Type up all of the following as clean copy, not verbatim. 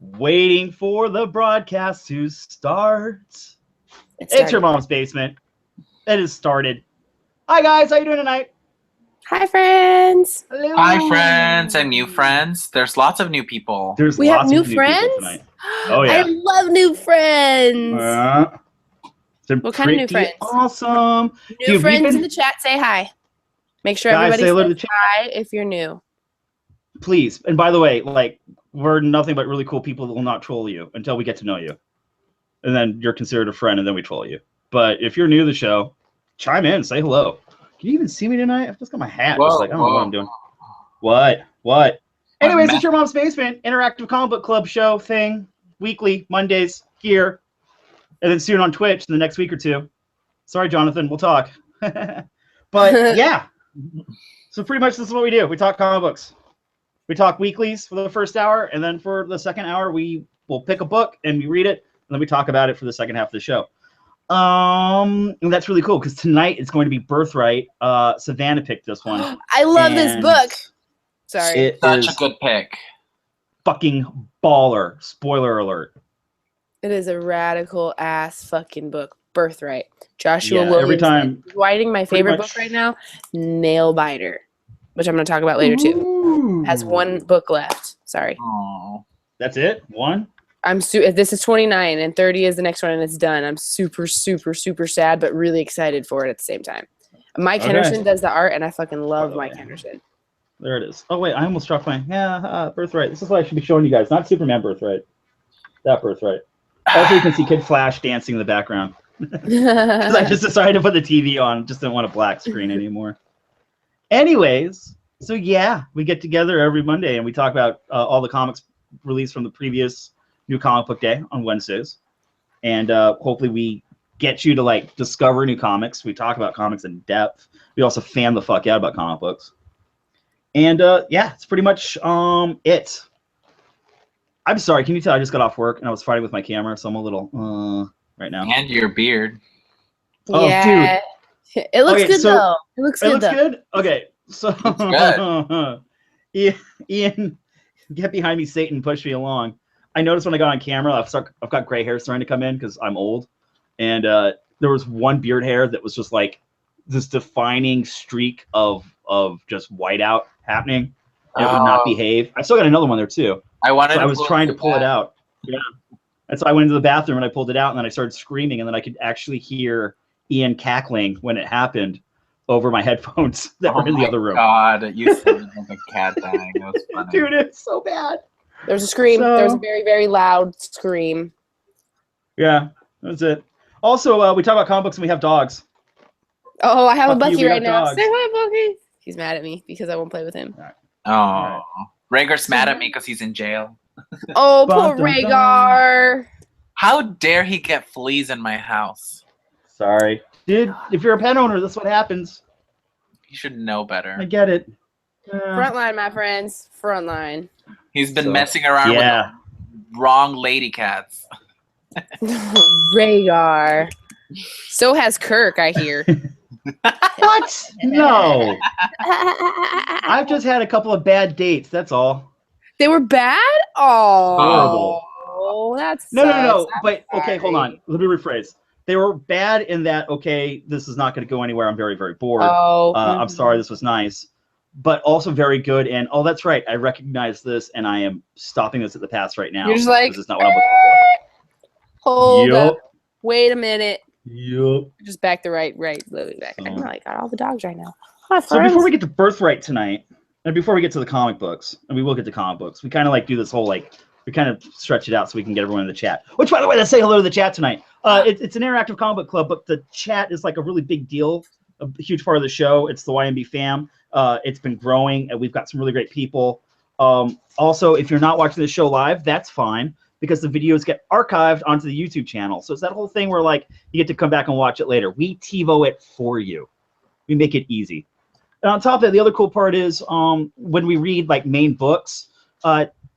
Waiting for the broadcast to start. It's your mom's basement. It has started. Hi guys, how you doing tonight? Hi friends. Hello. Hi friends and new friends. There's lots of new people. We have new friends tonight. Oh yeah. I love new friends. What kind of new friends? Awesome. New friends in the chat, say hi. Make sure guys, everybody says hi if you're new. Please. And by the way, like, we're nothing but really cool people that will not troll you until we get to know you. And then you're considered a friend, and then we troll you. But if you're new to the show, chime in, say hello. Can you even see me tonight? I've just got my hat. Whoa, just like, I don't know what I'm doing. What? Anyways, it's your mom's basement interactive comic book club show thing. Weekly, Mondays, here. And then soon on Twitch in the next week or two. Sorry, Jonathan, we'll talk. But yeah. So pretty much this is what we do. We talk comic books. We talk weeklies for the first hour, and then for the second hour, we will pick a book and we read it, and then we talk about it for the second half of the show. And that's really cool because tonight it's going to be Birthright. Savanna picked this one. I love this book. Sorry. It Such is a good pick. fucking baller. Spoiler alert. It is a radical ass fucking book. Birthright. Joshua Yeah, Williams. every time. Writing my favorite book right now, Nail Biter, which I'm going to talk about later too. Has one book left. Sorry. Aww. That's it? One? This is 29 and 30 is the next one and it's done. I'm super, super, super sad, but really excited for it at the same time. Mike Henderson does the art and I fucking love Mike Henderson. There it is. Oh wait, I almost dropped my Birthright. This is what I should be showing you guys, not Superman Birthright. That Birthright. Also, you can see Kid Flash dancing in the background. Because I just decided to put the TV on. Just didn't want a black screen anymore. Anyways, so yeah, we get together every Monday and we talk about all the comics released from the previous New Comic Book Day on Wednesdays. And hopefully we get you to like discover new comics. We talk about comics in depth. We also fan the fuck out about comic books. And yeah, it's pretty much it. I'm sorry, can you tell I just got off work and I was fighting with my camera, so I'm a little right now. And your beard. Oh, yeah. Dude. It looks good though. It looks good. Okay, so good. Ian, get behind me, Satan, push me along. I noticed when I got on camera, I've got gray hair starting to come in because I'm old, and there was one beard hair that was just like this defining streak of just whiteout happening. And it would not behave. I still got another one there too. I was trying to pull it out. Yeah. And so I went into the bathroom and I pulled it out, and then I started screaming, and then I could actually hear Ian cackling when it happened over my headphones that were in the other room. God, you sounded like a cat dying. That was funny. Dude, it's so bad. There's a scream. There's a very, very loud scream. Yeah, that's it. Also, we talk about comic books and we have dogs. Oh, I have a Bucky right now. Dogs. Say hi, Bucky. He's mad at me because I won't play with him. Oh, Rhaegar's mad at me because he's in jail. Oh, poor Rhaegar. How dare he get fleas in my house? Sorry. Dude, if you're a pet owner, that's what happens. You should know better. I get it. Frontline, my friends. Frontline. He's been messing around with the wrong lady cats. Rhaegar. So has Kirk, I hear. What? No. I've just had a couple of bad dates, that's all. They were bad? Oh. Horrible. Oh, that's No. But, okay, hold on. Let me rephrase. They were bad in that, okay, this is not going to go anywhere. I'm very, very bored. I'm sorry, this was nice. But also very good. And, oh, that's right. I recognize this, and I am stopping this at the pass right now. You're just like, this is not what I'm looking for. Hold up. Wait a minute. Yep. Just back the right, literally back. I got all the dogs right now. So before we get to Birthright tonight, and before we get to the comic books, and we will get to comic books, we kind of like do this whole like, we kind of stretch it out so we can get everyone in the chat. Which, by the way, let's say hello to the chat tonight. It's an interactive comic book club, but the chat is like a really big deal, a huge part of the show. It's the YMB fam. It's been growing, and we've got some really great people. Also, if you're not watching the show live, that's fine, because the videos get archived onto the YouTube channel. So it's that whole thing where like you get to come back and watch it later. We TiVo it for you. We make it easy. And on top of that, the other cool part is when we read like main books,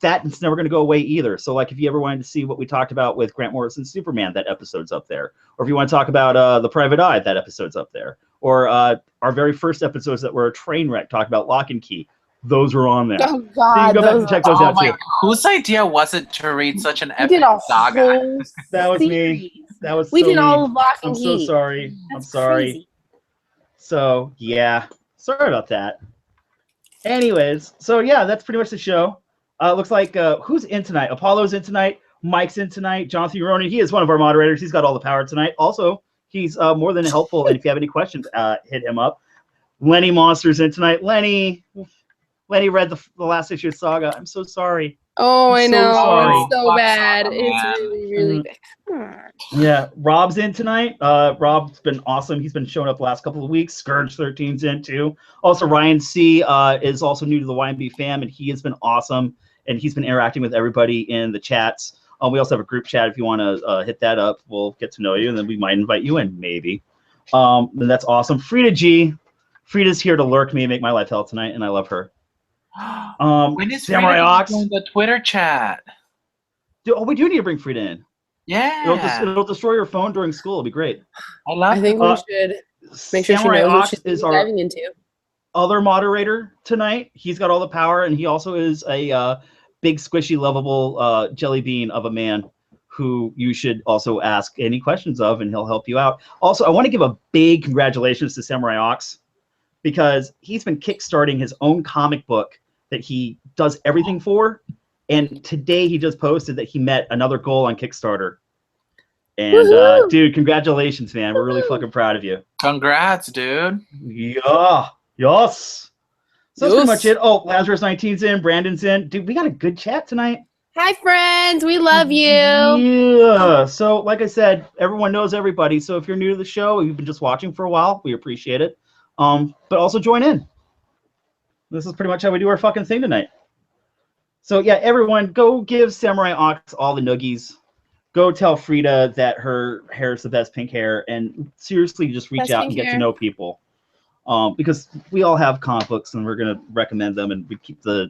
that's never going to go away either. So like if you ever wanted to see what we talked about with Grant Morrison's Superman, that episode's up there. Or if you want to talk about The Private Eye, that episode's up there. Or our very first episodes that were a train wreck, talk about Lock and Key. those were on there. Oh So you God, can go back and check those out too. Whose idea was it to read such an we epic did a saga? whole That was me. series. That was We so did all me. of Lock and I'm so Key. sorry. That's I'm sorry. crazy. So yeah, sorry about that. Anyways, so yeah, that's pretty much the show. Looks like who's in tonight? Apollo's in tonight. Mike's in tonight. Jonathan Ronan, he is one of our moderators. He's got all the power tonight. Also, he's more than helpful. And if you have any questions, hit him up. Lenny Monster's in tonight. Lenny read the last issue of Saga. I'm so sorry. Oh, I I'm know. so sorry. It's so bad. Man. It's really, really bad. Yeah, Rob's in tonight. Rob's been awesome. He's been showing up the last couple of weeks. Scourge 13's in too. Also, Ryan C is also new to the YMB fam, and he has been awesome. And he's been interacting with everybody in the chats. We also have a group chat if you want to hit that up. We'll get to know you, and then we might invite you in, maybe. And that's awesome. Frida G. Frida's here to lurk me and make my life hell tonight, and I love her. When is Samurai Frida Ox. doing the Twitter chat? We do need to bring Frida in. Yeah. It'll destroy your phone during school. It'll be great. I think we should make sure she Samurai knows what Ox she's is our diving into. other moderator tonight. He's got all the power, and he also is a big, squishy, lovable jelly bean of a man who you should also ask any questions of, and he'll help you out. Also, I want to give a big congratulations to Samurai Ox because he's been kickstarting his own comic book that he does everything for. And today he just posted that he met another goal on Kickstarter. And dude, congratulations, man. We're really fucking proud of you. Congrats, dude. Yeah. Yes. So that's pretty much it. Oh, Lazarus 19's in. Brandon's in. Dude, we got a good chat tonight. Hi, friends. We love you. Yeah. So, like I said, everyone knows everybody. So if you're new to the show, you've been just watching for a while, we appreciate it. But also join in. This is pretty much how we do our fucking thing tonight. So yeah, everyone, go give Samurai Ox all the noogies. Go tell Frida that her hair is the best pink hair, and seriously, just reach out and get to know people. Because we all have comic books, and we're gonna recommend them, and we keep the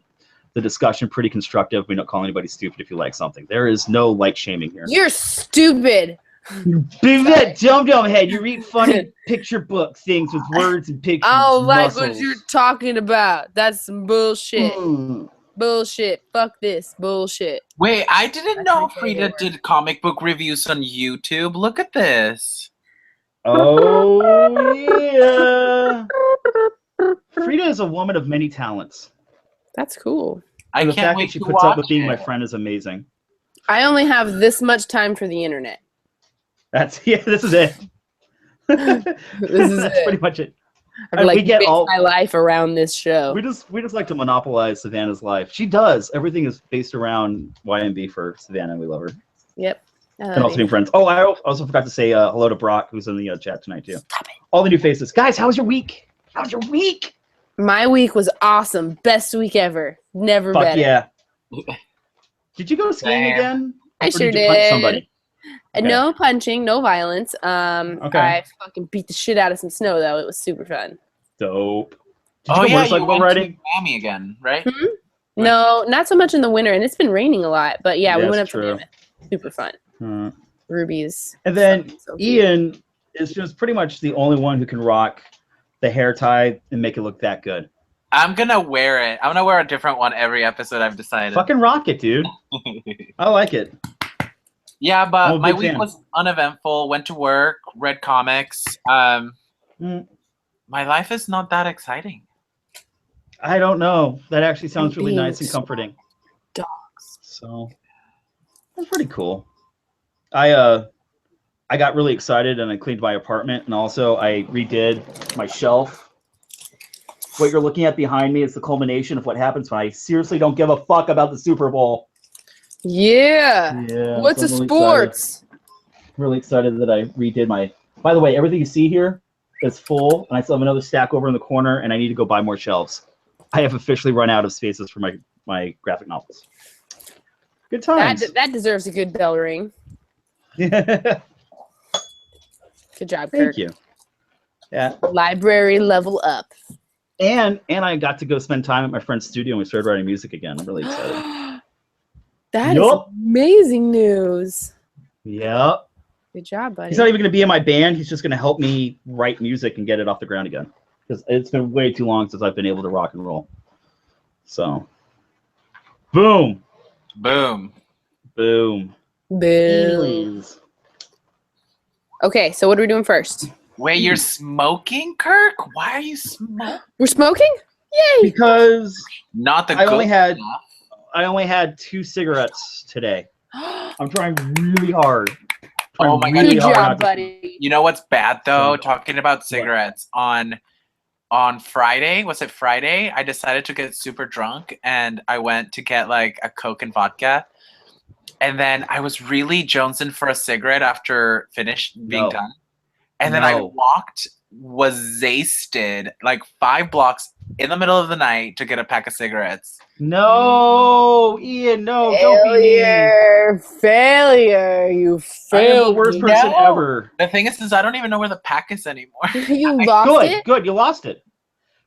discussion pretty constructive. We don't call anybody stupid if you like something. There is no like shaming here. You're stupid. Big that dumb head. You read funny picture book things with words and pictures. I don't like what muscles. you're talking about. That's some bullshit. Bullshit. Fuck this. Bullshit. Wait, I didn't know Frida did comic book reviews on YouTube. Look at this. Oh, yeah. Frida is a woman of many talents. That's cool. And the fact that she puts up with being my friend is amazing. I only have this much time for the internet. This is it. This is That's it. pretty much it. I've like get based all my life around this show. We just like to monopolize Savannah's life. She does. Everything is based around YMB for Savanna. We love her. Yep. And also being friends. Oh, I also forgot to say hello to Brock, who's in the chat tonight too. Stop it. All the new faces, guys. How was your week? How was your week? My week was awesome. Best week ever. Never Fuck better. yeah. Did you go skiing again? I Or sure did. You punch did. somebody? Okay. No punching, no violence. Okay. I fucking beat the shit out of some snow though. It was super fun. Dope. Did you Oh go yeah, motorcycle you went riding? to Miami again, right? No, not so much in the winter, and it's been raining a lot. But yeah, we That's went up true. to Mammoth. Super fun. Rubies. And then so cute. Ian is just pretty much the only one who can rock the hair tie and make it look that good. I'm gonna wear it. I'm gonna wear a different one every episode. I've decided. Fucking rock it, dude. I like it. Yeah, I'm a but my big week fan. was uneventful. Went to work, read comics. My life is not that exciting. I don't know. That actually sounds I'm really being nice and comforting. Dogs. So that's pretty cool. I got really excited and I cleaned my apartment, and also I redid my shelf. What you're looking at behind me is the culmination of what happens when I seriously don't give a fuck about the Super Bowl. Yeah. Yeah. What's so a I'm really sports? Really excited that I redid my. By the way, everything you see here is full, and I still have another stack over in the corner, and I need to go buy more shelves. I have officially run out of spaces for my graphic novels. Good times. That deserves a good bell ring. Thank Good job, Kirk. you. Yeah. Library level up. And I got to go spend time at my friend's studio and we started writing music again. I'm really excited. That is Yup. amazing news. Yep. Good job, buddy. He's not even going to be in my band. He's just going to help me write music and get it off the ground again. Because it's been way too long since I've been able to rock and roll. So, boom, Boom. boom. Boo. Anyways. Okay, so what are we doing first? Wait, you're smoking, Kirk? Why are you smoking? We're smoking? Yay! Because Not the I only good had stuff. I only had 2 cigarettes today. I'm trying really hard. Oh my God, Good you hard job, not to- buddy. You know what's bad though? What? Talking about cigarettes on Friday, was it Friday? I decided to get super drunk and I went to get like a Coke and vodka. And then I was really jonesing for a cigarette after being done. And then I was zasted like 5 blocks in the middle of the night to get a pack of cigarettes. No, Ian, no, don't be mean. Failure. You I am the failed. worst me. person No. ever. The thing is I don't even know where the pack is anymore. You lost it? Good, you lost it.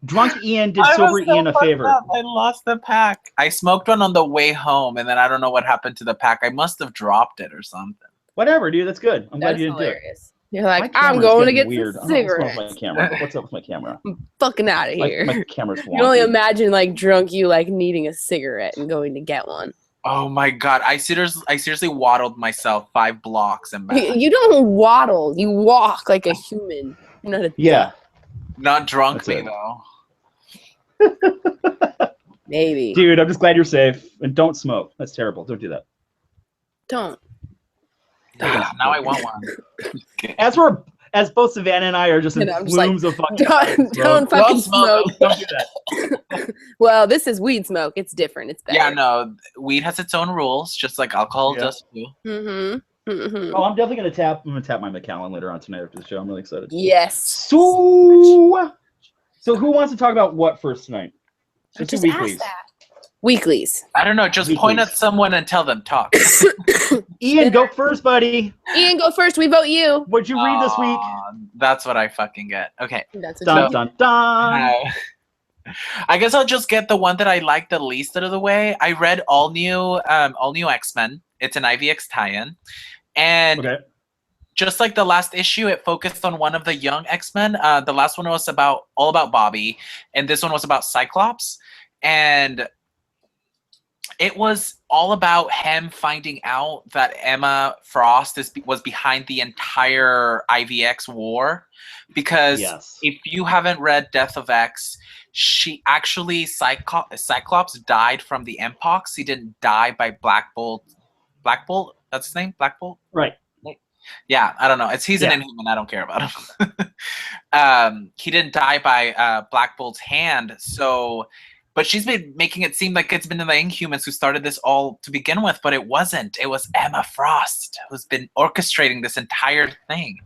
Drunk Ian did I was sober so Ian a fucked favor. up. I lost the pack. I smoked one on the way home, and then I don't know what happened to the pack. I must have dropped it or something. Whatever, dude, that's good. I'm glad That's you didn't hilarious. You're do it. like, My I'm camera's going to getting get weird. some I don't know what's wrong cigarettes. with my camera. What's up with my camera? I'm fucking out of here. My camera's wonky. You can only imagine like drunk you like needing a cigarette and going to get one. Oh my God! I seriously waddled myself 5 blocks and back. You don't waddle. You walk like a human. You're not a Yeah. Not drunk That's me it. though. maybe. Dude, I'm just glad you're safe. And don't smoke. That's terrible. Don't do that. Don't. Now I want one. As both Savanna and I are just in And I'm just like, plumes of fucking Don't fucking smoke. Don't do that. Well, this is weed smoke. It's different. It's better. Yeah, no. Weed has its own rules, just like alcohol Yeah. does too. Mm-hmm. Mm-hmm. Oh, I'm definitely gonna tap my Macallan later on tonight after the show. I'm really excited. Yes. So who wants to talk about what first tonight? Let's do Just weeklies. ask that. Weeklies. I don't know. Just point at someone and tell them talk. Ian, go first, buddy. Ian, go first. We vote you. What'd you read this week? That's what I fucking get. Okay. That's Dun what dun dun. I guess I'll just get the one that I like the least out of the way. I read all new X-Men. It's an IVX tie-in, and Okay. just like the last issue, it focused on one of the young X-Men. The last one was all about Bobby, and this one was about Cyclops, and it was all about him finding out that Emma Frost was behind the entire IVX war. Because if you haven't read Death of X, she actually, Cyclops died from the Mpox. He didn't die by Black Bolt. Black Bolt? That's his name? Black Bolt? Right. Yeah, I don't know. He's an Inhuman. I don't care about him. He didn't die by Black Bolt's hand. But she's been making it seem like it's been the Inhumans who started this all to begin with, but it wasn't. It was Emma Frost who's been orchestrating this entire thing.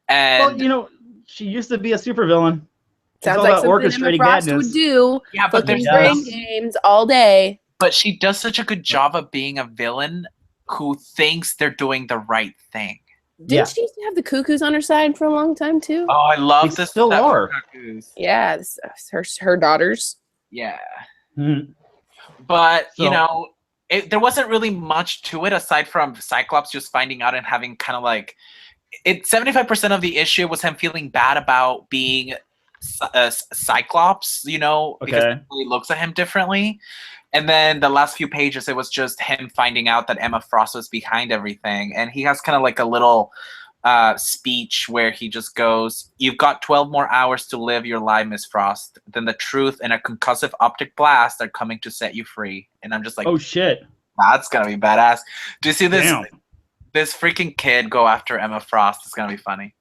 And well, she used to be a supervillain. Sounds like something Emma Frost would do. Yeah, but there's brain games all day. But she does such a good job of being a villain who thinks they're doing the right thing. Didn't she used to have the cuckoos on her side for a long time too? Oh, I love this. Still are. Yeah, her daughters. Yeah. Mm-hmm. But, there wasn't really much to it aside from Cyclops just finding out and having kind of like... 75% of the issue was him feeling bad about being Cyclops, because he looks at him differently. And then the last few pages, it was just him finding out that Emma Frost was behind everything. And he has kind of like a little speech where he just goes, "You've got 12 more hours to live your life, Miss Frost. Then the truth and a concussive optic blast are coming to set you free." And I'm just like, oh shit, that's gonna be badass. Do you see this? Damn. This freaking kid go after Emma Frost is gonna be funny.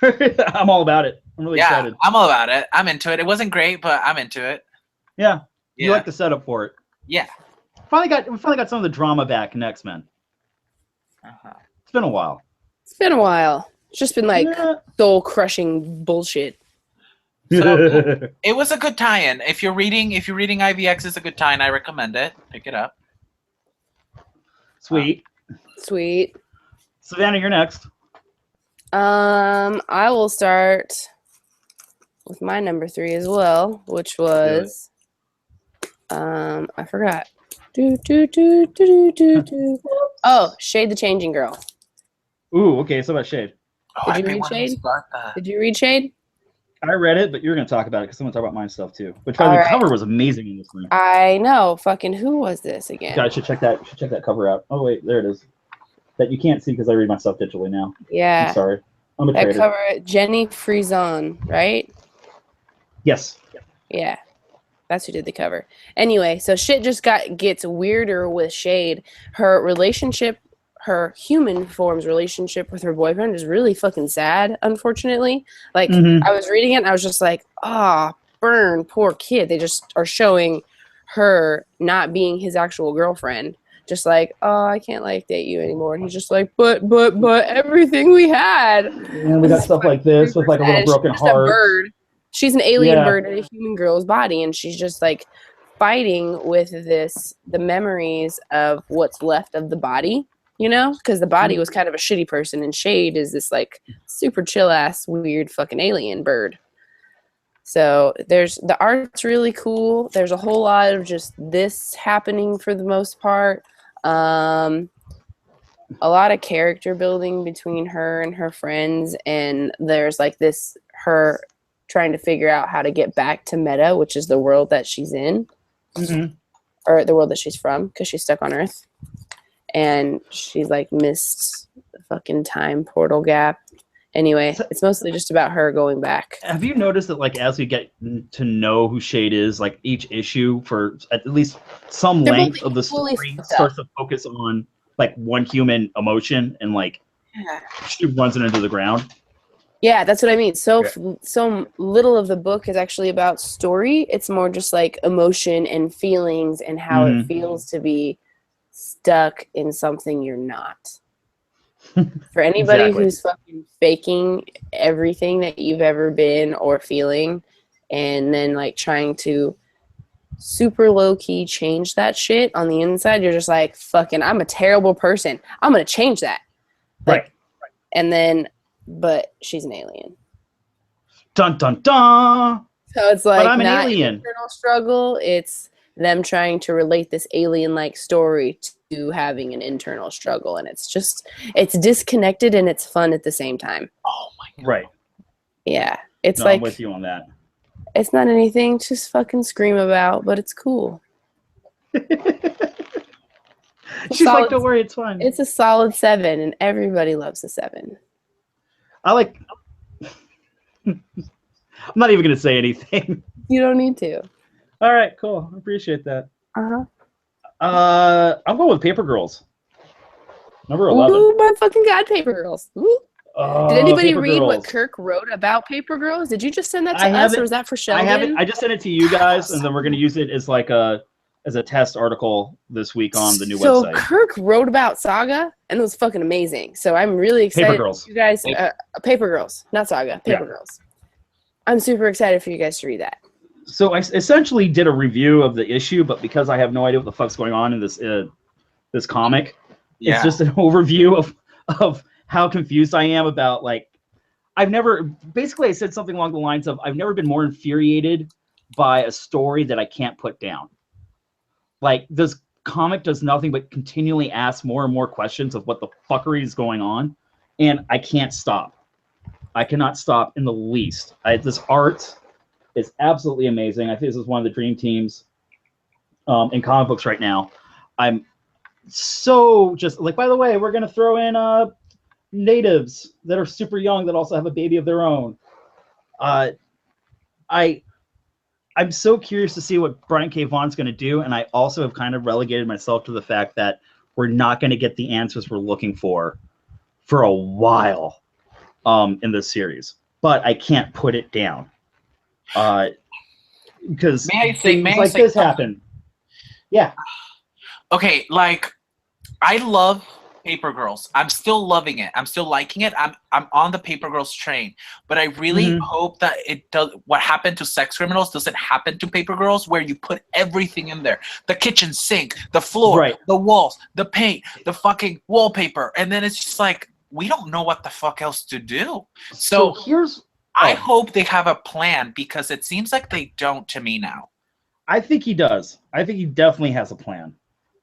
I'm all about it. I'm really excited. I'm all about it. I'm into it. It wasn't great, but I'm into it. Yeah. You like the setup for it. Yeah. We finally got some of the drama back in X-Men. It's been a while. It's just been like soul-crushing bullshit. So, it was a good tie-in. If you're reading IVX, it's a good tie-in. I recommend it. Pick it up. Sweet. Savanna, you're next. I will start with my number 3 as well, which was I forgot. Oh, Shade the Changing Girl. Ooh, okay. So about Shade. Did you read Shade? I read it, but you're going to talk about it because I'm going to talk about my stuff too. Which by the All cover was amazing in this thing. I know. Fucking who was this again? Guys should check that cover out. Oh wait, there it is. That you can't see because I read my stuff digitally now. Yeah. I'm sorry. I'm a that traitor. cover, Jenny Frison, right? Yes. Yeah. That's who did the cover. Anyway, so shit just gets weirder with Shade. Her relationship, her human form's relationship with her boyfriend is really fucking sad, unfortunately. Like, I was reading it and I was just like, burn, poor kid. They just are showing her not being his actual girlfriend. Just like, I can't like date you anymore. And he's just like, but everything we had. And we got stuff like this with like a little broken heart. A bird. She's an alien bird in a human girl's body, and she's just like fighting with the memories of what's left of the body, you know, because the body was kind of a shitty person, and Shade is this like super chill ass weird fucking alien bird. So the art's really cool. There's a whole lot of just this happening for the most part. A lot of character building between her and her friends, and there's like her trying to figure out how to get back to Meta, which is the world that she's in, or the world that she's from, because she's stuck on Earth, and she's like missed the fucking time portal gap. Anyway, it's mostly just about her going back. Have you noticed that, like, as we get to know who Shade is, like each issue for at least some length of the story starts to focus on like one human emotion, and like she runs it into the ground. Yeah, that's what I mean. So little of the book is actually about story. It's more just like emotion and feelings and how it feels to be stuck in something you're not. For anybody who's fucking faking everything that you've ever been or feeling, and then like trying to super low-key change that shit on the inside, you're just like, fucking, I'm a terrible person. I'm going to change that. Like, right. And then... but she's an alien. Dun dun dun. So it's like, but I'm an not alien. An internal struggle. It's them trying to relate this alien-like story to having an internal struggle, and it's disconnected and it's fun at the same time. Oh my god. Right. Yeah, it's like, I'm with you on that. It's not anything to fucking scream about, but it's cool. She's like, don't worry, it's fine. It's a solid 7, and everybody loves a 7. I like. I'm not even gonna say anything. You don't need to. All right, cool. I appreciate that. I'm going with Paper Girls. Number 11. Ooh, my fucking god, Paper Girls. Ooh. Did anybody Paper read Girls. what Kirk wrote about Paper Girls? Did you just send that to us, or was that for Sheldon? I haven't. I just sent it to you guys, and then we're gonna use it as like a test article this week on the new website. So Kirk wrote about Saga, and it was fucking amazing. So I'm really excited. Paper Girls. You guys, Paper Girls, not Saga. Paper Girls. I'm super excited for you guys to read that. So I essentially did a review of the issue, but because I have no idea what the fuck's going on in this comic, it's just an overview of how confused I am about, like, I said something along the lines of, I've never been more infuriated by a story that I can't put down. Like, this comic does nothing but continually ask more and more questions of what the fuckery is going on, and I can't stop. I cannot stop in the least. This art is absolutely amazing. I think this is one of the dream teams in comic books right now. I'm so just like, by the way, we're going to throw in natives that are super young that also have a baby of their own. I'm so curious to see what Brian K. Vaughan's going to do, and I also have kind of relegated myself to the fact that we're not going to get the answers we're looking for a while in this series. But I can't put it down because things like this happen. Yeah. Okay, like, I love Paper Girls. I'm still loving it. I'm still liking it. I'm on the Paper Girls train. But I really hope that it does. What happened to Sex Criminals doesn't happen to Paper Girls, where you put everything in there: the kitchen sink, the floor, the walls, the paint, the fucking wallpaper, and then it's just like, we don't know what the fuck else to do. So I hope they have a plan, because it seems like they don't to me now. I think he does. I think he definitely has a plan.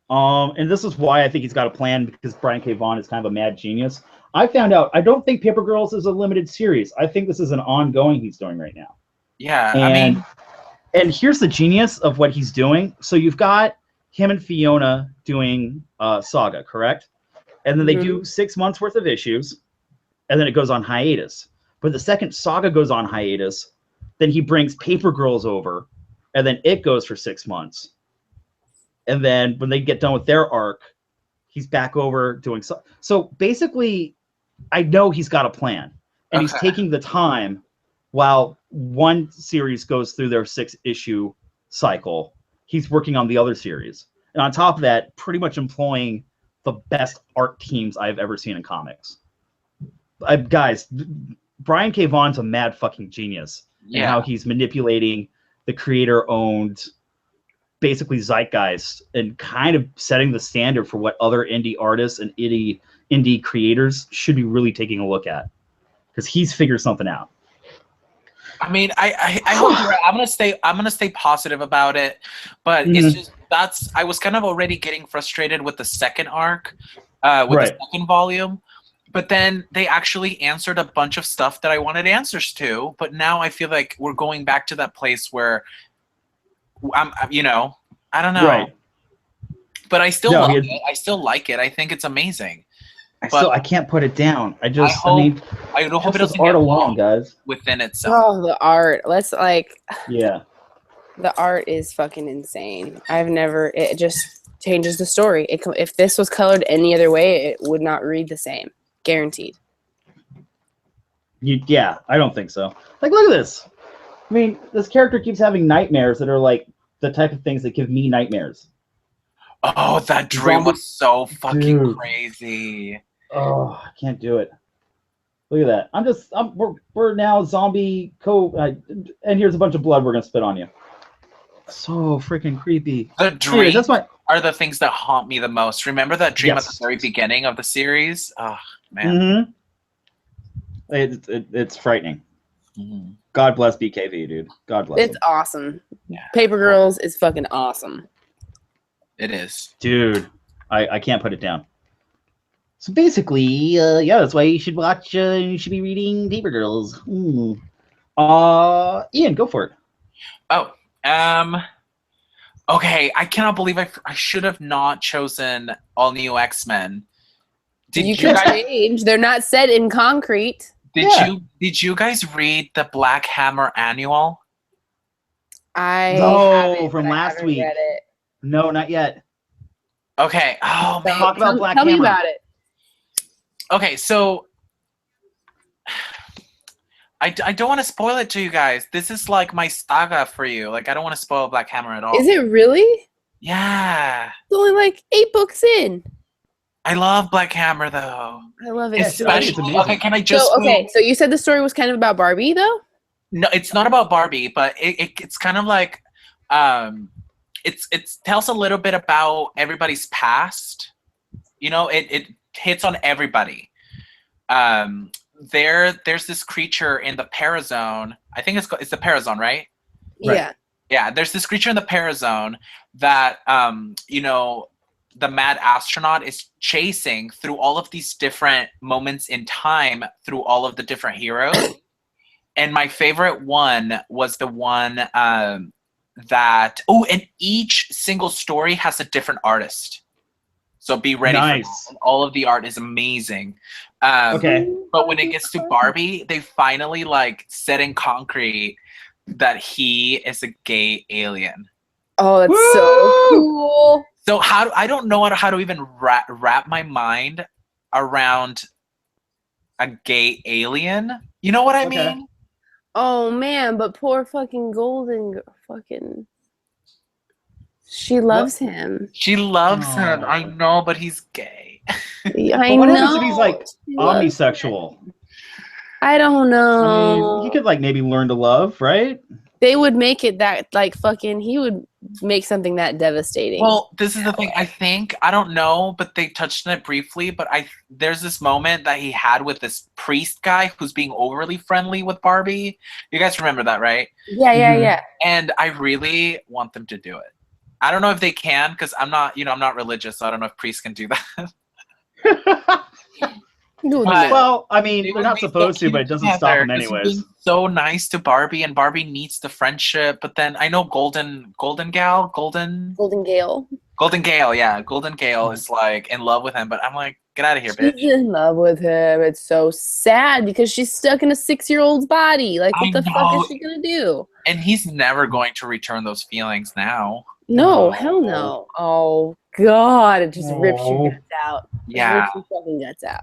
And this is why I think he's got a plan, because Brian K. Vaughan is kind of a mad genius. I found out, I don't think Paper Girls is a limited series. I think this is an ongoing he's doing right now. Yeah, And here's the genius of what he's doing. So you've got him and Fiona doing Saga, correct? And then they do 6 months worth of issues, and then it goes on hiatus. But the second Saga goes on hiatus, then he brings Paper Girls over, and then it goes for 6 months. And then when they get done with their arc, he's back over doing so basically, I know he's got a plan, and he's taking the time while one series goes through their 6-issue cycle. He's working on the other series, and on top of that, pretty much employing the best art teams I've ever seen in comics. Guys, Brian K. Vaughan's a mad fucking genius. And how he's manipulating the creator-owned, basically zeitgeist, and kind of setting the standard for what other indie artists and indie creators should be really taking a look at, because he's figured something out. I mean, I hope you're right. I'm gonna stay positive about it, but it's just I was kind of already getting frustrated with the second arc, with the second volume. But then they actually answered a bunch of stuff that I wanted answers to. But now I feel like we're going back to that place where I don't know. Right. But I still love it. I still like it. I think it's amazing. I can't put it down. I hope it doesn't art get alone, guys. Within itself. Oh, the art. Yeah. The art is fucking insane. It just changes the story. If this was colored any other way, it would not read the same. Guaranteed. I don't think so. Like, look at this. I mean, this character keeps having nightmares that are like the type of things that give me nightmares. Oh, that dream was so fucking crazy. Oh, I can't do it. Look at that. We're now zombie and here's a bunch of blood we're gonna spit on you. So freaking creepy. The dreams are the things that haunt me the most. Remember that dream at the very beginning of the series? Oh man. It's frightening. God bless BKV, dude. God bless It's awesome. Yeah. Paper Girls is fucking awesome. It is. Dude, I can't put it down. So basically, that's why you should watch, you should be reading Paper Girls. Ian, go for it. Oh, okay, I cannot believe I should have not chosen All New X-Men. You can change. They're not set in concrete. Did you guys read the Black Hammer annual? From last week. Read it. No, not yet. Okay. Oh man. Talk about Black Hammer. Tell me about it. Okay, so I don't want to spoil it to you guys. This is like my saga for you. Like, I don't want to spoil Black Hammer at all. Is it really? Yeah. It's only like 8 books in. I love Black Hammer though. I love it. Especially, okay, can I just so you said the story was kind of about Barbie though? No, it's not about Barbie, but it's kind of like it tells a little bit about everybody's past. You know, it hits on everybody. There's this creature in the Parazone. I think it's the Parazone, right? Yeah. Yeah, there's this creature in the Parazone that the mad astronaut is chasing through all of these different moments in time through all of the different heroes. And my favorite one was the one and each single story has a different artist. So be ready for that. And all of the art is amazing. Okay. But when it gets to Barbie, they finally set in concrete that he is a gay alien. Oh, that's so cool. So I don't know how to even wrap my mind around a gay alien. You know what I mean? Oh man, but poor fucking Golden fucking. She loves him. She loves him. I know, but he's gay. I what know. happens if he's like omnisexual? I don't know. I mean, he could maybe learn to love, right? They would make it that he would make something that devastating. Well, this is the thing. I don't know, but they touched on it briefly. But there's this moment that he had with this priest guy who's being overly friendly with Barbie. You guys remember that, right? Yeah. And I really want them to do it. I don't know if they can because I'm not religious, so I don't know if priests can do that. Well, I mean, They they're would not be so supposed to, cute but it doesn't stop together, them 'cause he's anyways. being so nice to Barbie, and Barbie needs the friendship. But then I know Golden Gale, Golden Gale. Golden Gale, yeah, Golden Gale is like in love with him. But I'm like, get out of here, She's bitch. in love with him. It's so sad because she's stuck in a 6-year-old's body. Like, what I the fuck know. is she gonna do? And he's never going to return those feelings now. No, hell no. Oh God, it just rips your No. guts out. Yeah. It rips your fucking guts out.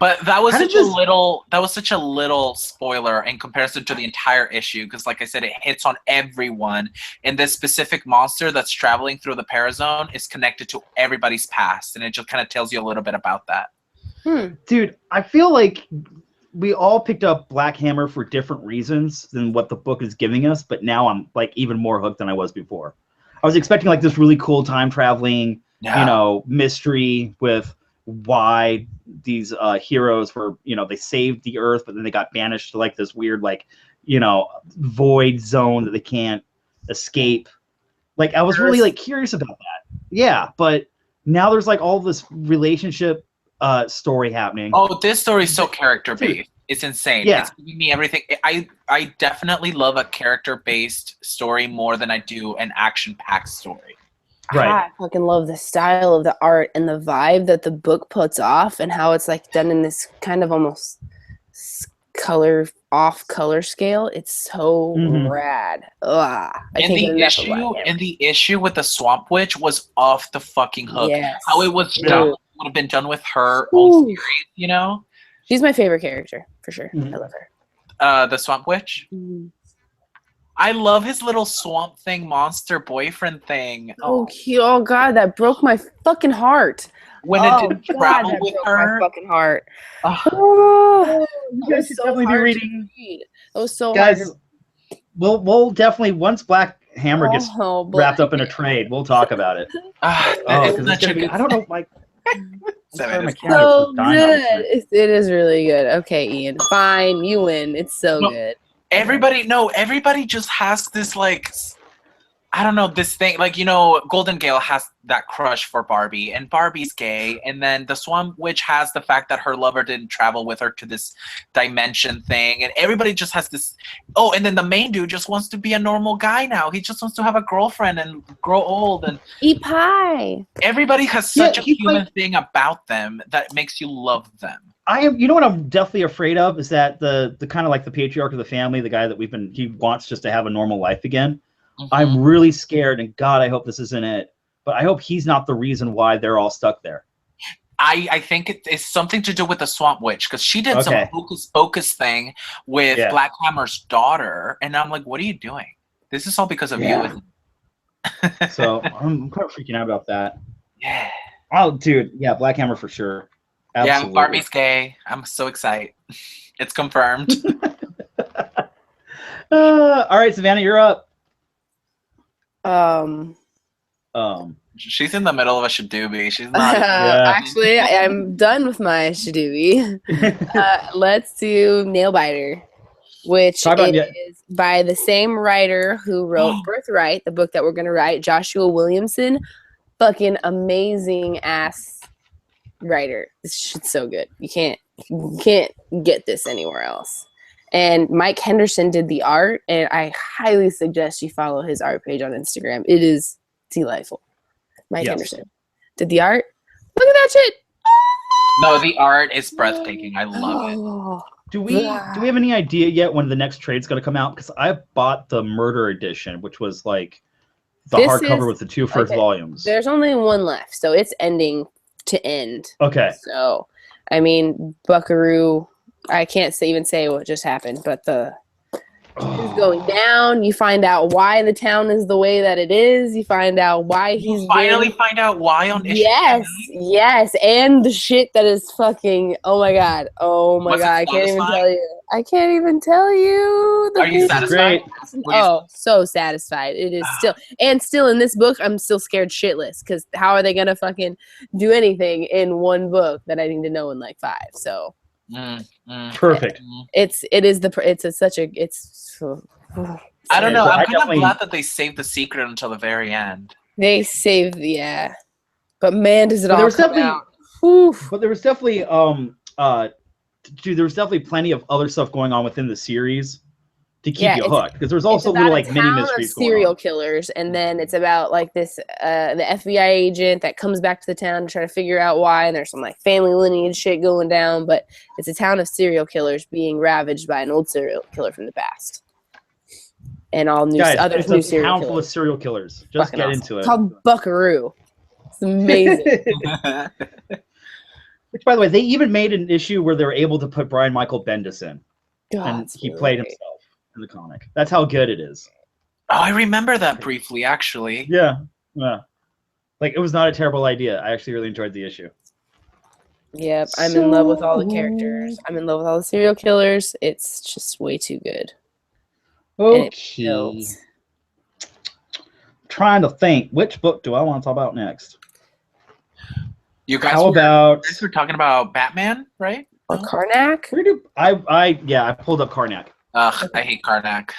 But that was How did such a this- little spoiler in comparison to the entire issue, because like I said, it hits on everyone. And this specific monster that's traveling through the Parazone is connected to everybody's past, and it just kind of tells you a little bit about that. Dude, I feel like we all picked up Black Hammer for different reasons than what the book is giving us, but now I'm like even more hooked than I was before. I was expecting like this really cool time traveling, mystery with why these heroes were, they saved the Earth, but then they got banished to like this weird, like, void zone that they can't escape. Like, I was really like curious about that. Yeah, but now there's like all this relationship story happening. Oh, this story is so character based. It's insane. Yeah. It's giving me everything. I definitely love a character based story more than I do an action packed story. Right. I fucking love the style of the art and the vibe that the book puts off, and how it's like done in this kind of almost color scale. It's so rad. Ugh, And the issue with the Swamp Witch was off the fucking hook. Yes. How it was done would have been done with her own series, She's my favorite character for sure. I love her. The Swamp Witch. I love his little swamp thing monster boyfriend thing. Oh, cute. Oh God, that broke my fucking heart. When it didn't travel with her. My fucking heart. Oh, you guys should definitely be reading. It was so guys, hard. We'll definitely, once Black Hammer gets wrapped up in a trade, we'll talk about it. Because it's gonna be, I don't know, like. So good. It is really good. Okay, Ian. Fine, you win. It's so good. Everybody just has this like, I don't know, this thing, like, Golden Gale has that crush for Barbie, and Barbie's gay, and then the Swamp Witch has the fact that her lover didn't travel with her to this dimension thing, and everybody just has this, and then the main dude just wants to be a normal guy now. He just wants to have a girlfriend and grow old and eat pie. Everybody has such a human thing about them that makes you love them. You know what I'm definitely afraid of is that the kind of like the patriarch of the family, the guy that he wants just to have a normal life again. I'm really scared, and God, I hope this isn't it. But I hope he's not the reason why they're all stuck there. I think it's something to do with the Swamp Witch, because she did some hocus pocus thing with Black Hammer's daughter, and I'm like, what are you doing? This is all because of you. So I'm kind of freaking out about that. Yeah. Oh, dude, yeah, Black Hammer for sure. Absolutely. Yeah, Barbie's gay. I'm so excited. It's confirmed. All right, Savanna, you're up. She's in the middle of a shadoobie. She's not. Actually, I'm done with my shadoobie. Let's do Nailbiter, which is by the same writer who wrote Birthright, the book that we're gonna write, Joshua Williamson. Fucking amazing ass writer. This shit's so good. You can't get this anywhere else. And Mike Henderson did the art, and I highly suggest you follow his art page on Instagram. It is delightful. Mike Henderson did the art. Look at that shit. No, the art is breathtaking. I love it. Do we have any idea yet when the next trade's going to come out? Because I bought the Murder Edition, which was like the hardcover with the two first volumes. There's only one left, so it's ending to end. Okay. So, I mean, Buckaroo. I can't even say what just happened, but it's going down. You find out why the town is the way that it is. You find out why he's find out why on issue. Yes, and the shit that is fucking. Oh my god, I can't even tell you. I can't even tell you. Are you satisfied? Oh, so satisfied. It is still in this book. I'm still scared shitless because how are they gonna fucking do anything in one book that I need to know in like 5? So. Perfect. It's such a. I don't know. I'm kind of glad that they saved the secret until the very end. They saved but man, does it all come out. But there was definitely there was definitely plenty of other stuff going on within the series to keep you hooked, because there's also little like mini mysteries going on. Serial killers, and then it's about like this the FBI agent that comes back to the town to try to figure out why, and there's some like family lineage shit going down, but it's a town of serial killers being ravaged by an old serial killer from the past. And all new Guys, other it's new a serial town killers. full of serial killers. Just Fucking get awesome. into it. It's called Buckaroo. It's amazing. Which, by the way, they even made an issue where they were able to put Brian Michael Bendis in, and he really played great. himself in the comic. That's how good it is. Oh, I remember that briefly, actually. Yeah. Like, it was not a terrible idea. I actually really enjoyed the issue. Yep, I'm in love with all the characters. I'm in love with all the serial killers. It's just way too good. Okay. Trying to think, which book do I want to talk about next? You guys How about you guys were talking about Batman, right? Or Karnak? I pulled up Karnak. Ugh, I hate Karnak.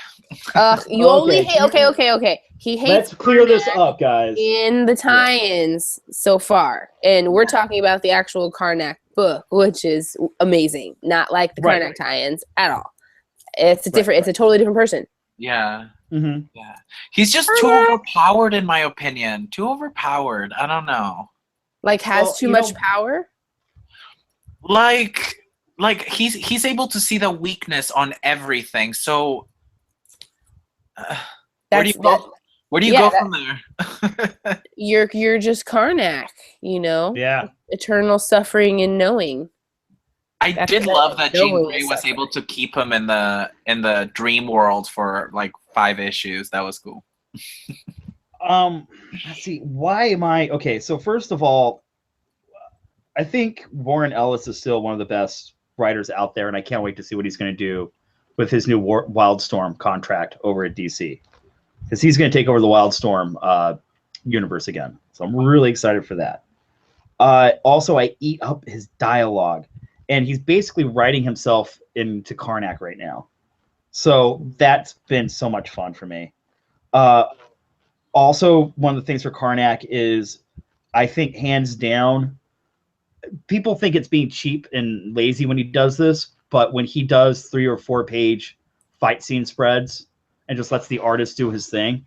You only hate. Okay. He hates. Let's clear this Karnak up, guys. in the tie-ins so far, and we're talking about the actual Karnak book, which is amazing. Not like the Karnak tie-ins at all. It's a different. It's a totally different person. Yeah. Mm-hmm. Yeah. He's just too overpowered, in my opinion. Too overpowered. I don't know. Like has too much power. Like he's able to see the weakness on everything. So where do you go? Where do you go from there? You're just Karnak, you know. Yeah. Eternal suffering and knowing. I did love that Jean Grey was able to keep him in the dream world for like 5 issues. That was cool. Let's see. Why am I okay? So first of all, I think Warren Ellis is still one of the best writers out there, and I can't wait to see what he's going to do with his new Wildstorm contract over at DC, because he's going to take over the Wildstorm universe again. So I'm really excited for that. Also, I eat up his dialogue, and he's basically writing himself into Karnak right now. So that's been so much fun for me. Also, one of the things for Karnak is, I think, hands down, people think it's being cheap and lazy when he does this, but when he does 3 or 4 page fight scene spreads and just lets the artist do his thing,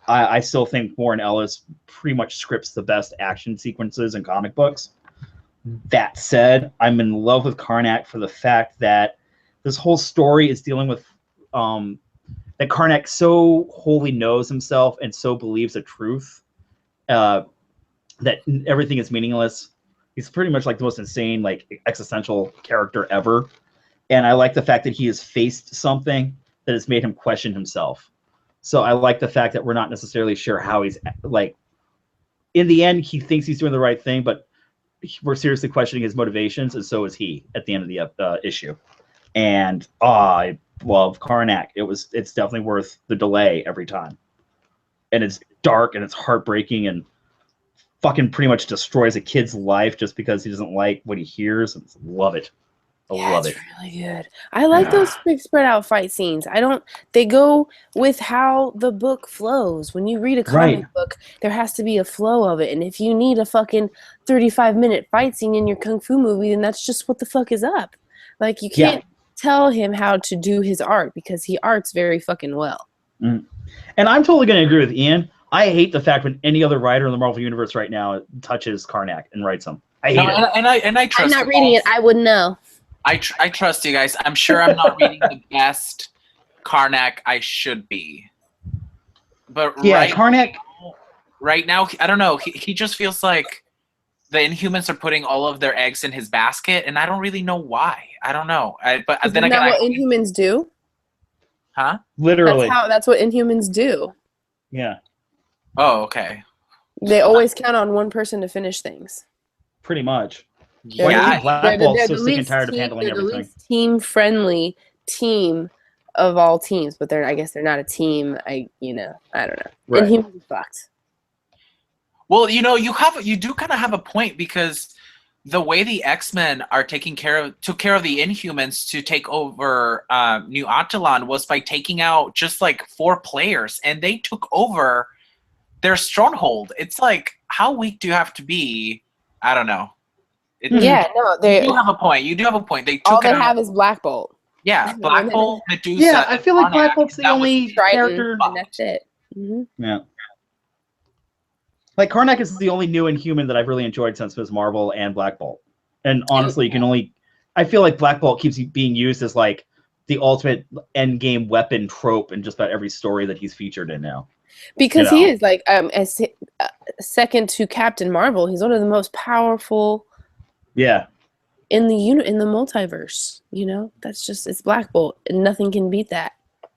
I still think Warren Ellis pretty much scripts the best action sequences in comic books. That said, I'm in love with Karnak for the fact that this whole story is dealing with that Karnak so wholly knows himself and so believes the truth that everything is meaningless. He's pretty much like the most insane, like existential character ever. And I like the fact that he has faced something that has made him question himself. So I like the fact that we're not necessarily sure how he's like, in the end, he thinks he's doing the right thing, but we're seriously questioning his motivations. And so is he at the end of the issue. And I love Karnak. It's definitely worth the delay every time. And it's dark and it's heartbreaking and fucking pretty much destroys a kid's life just because he doesn't like what he hears. And love it. I love it. It's really good. I like those big spread out fight scenes. They go with how the book flows. When you read a comic book, there has to be a flow of it. And if you need a fucking 35-minute fight scene in your Kung Fu movie, then that's just what the fuck is up. Like, you can't tell him how to do his art because he arts very fucking well. And I'm totally going to agree with Ian. I hate the fact when any other writer in the Marvel Universe right now touches Karnak and writes him. I hate it. And I trust. I'm not reading it. I wouldn't know. I trust you guys. I'm sure I'm not reading the best Karnak I should be. But Karnak. Right now, I don't know. He just feels like the Inhumans are putting all of their eggs in his basket, and I don't really know why. I don't know. But then again, what Inhumans do? Huh? Literally. That's what Inhumans do. Yeah. Oh, okay. They always count on one person to finish things. Pretty much. Yeah. Blackball's so sick and tired of handling everything. They're the least team-friendly team of all teams, but I guess they're not a team. I don't know. Right. Inhumans fucked. Well, you do kind of have a point, because the way the X-Men are took care of the Inhumans to take over New Attilan was by taking out just like 4 players, and they took over their stronghold. It's like, how weak do you have to be? I don't know. Yeah, no, You do have a point. You do have a point. They all took they it out. have is Black Bolt. Yeah, Black Bolt, Medusa. Yeah, I feel like and Black Karnak, Bolt's the that was only character. And that's it. Yeah. Like, Karnak is the only new Inhuman that I've really enjoyed since Ms. Marvel and Black Bolt. And honestly, you can only... I feel like Black Bolt keeps being used as, like, the ultimate endgame weapon trope in just about every story that he's featured in now. Because he is, like, as second to Captain Marvel, he's one of the most powerful... Yeah. In the multiverse, you know? That's just... It's Black Bolt, and nothing can beat that.